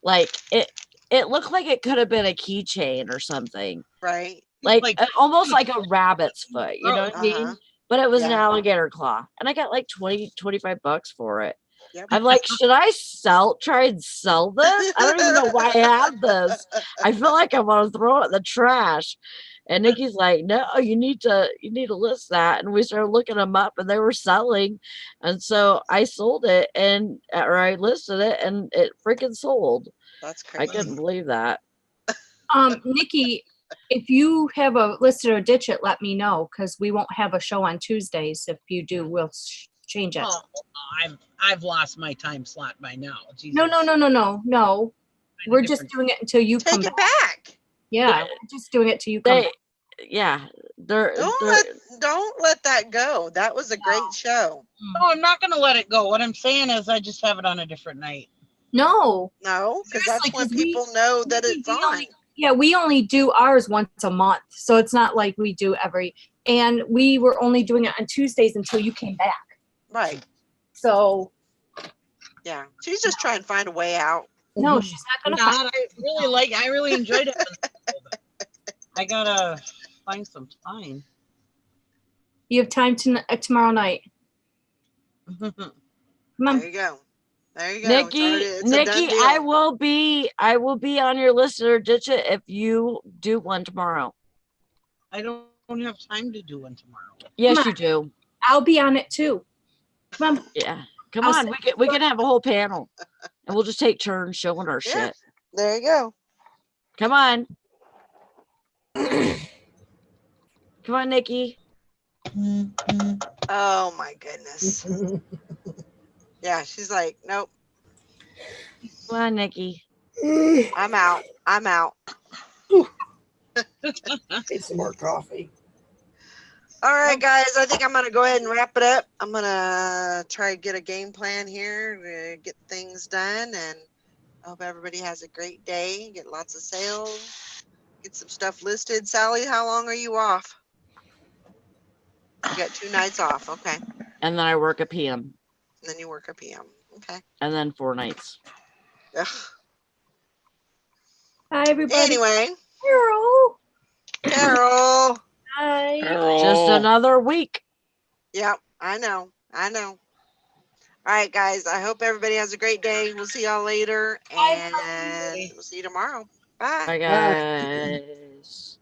like it looked like it could have been a keychain or something.
Right.
Like almost like a rabbit's foot, you know what I mean? But it was an
Yeah.
alligator claw. And I got like $25 for it.
Yep.
I'm like, should I try and sell this? I don't even know why I have this. I feel like I want to throw it in the trash. And Nikki's like, no, you need to list that. And we started looking them up and they were selling. And so I sold it or I listed it and it freaking sold.
That's crazy.
I couldn't believe that.
Nikki, if you have a listed or ditch it, let me know because we won't have a show on Tuesdays. If you do, we'll change it.
Oh, I've lost my time slot by now. Jesus.
No. We're just doing it until you come
Take it back.
Yeah, we're just doing it till you come back.
Yeah.
Don't let that go. That was a great show.
No, I'm not gonna let it go. What I'm saying is I just have it on a different night.
No,
because that's when people know that it's on.
We only do ours once a month, so it's not like we do and we were only doing it on Tuesdays until you came back.
Right.
So.
Yeah, she's just trying to find a way out.
No, she's not gonna.
I really enjoyed it. I gotta find some time.
You have time tomorrow night.
Come on. There you go.
Nikki, I will be on your list or ditch it if you do one tomorrow.
I don't have time to do one tomorrow.
Yes, you do.
I'll be on it too. Come on.
Yeah. Come on. We can have a whole panel. And we'll just take turns showing our shit.
There you go.
Come on. Come on, Nikki.
Oh my goodness. Yeah, she's like, nope.
Come on, Nikki.
I'm out.
Need some more coffee.
All right, guys, I think I'm going to go ahead and wrap it up. I'm going to try to get a game plan here to get things done, and I hope everybody has a great day, get lots of sales, get some stuff listed. Sally, how long are you off? You got 2 nights off. Okay.
And then I work a PM.
And then you work a PM. Okay.
And then 4 nights.
Ugh.
Hi, everybody.
Anyway.
Hi.
Carol.
Just another week.
Yep, I know. All right, guys. I hope everybody has a great day. We'll see y'all later, and we'll see you tomorrow. Bye.
Bye, guys.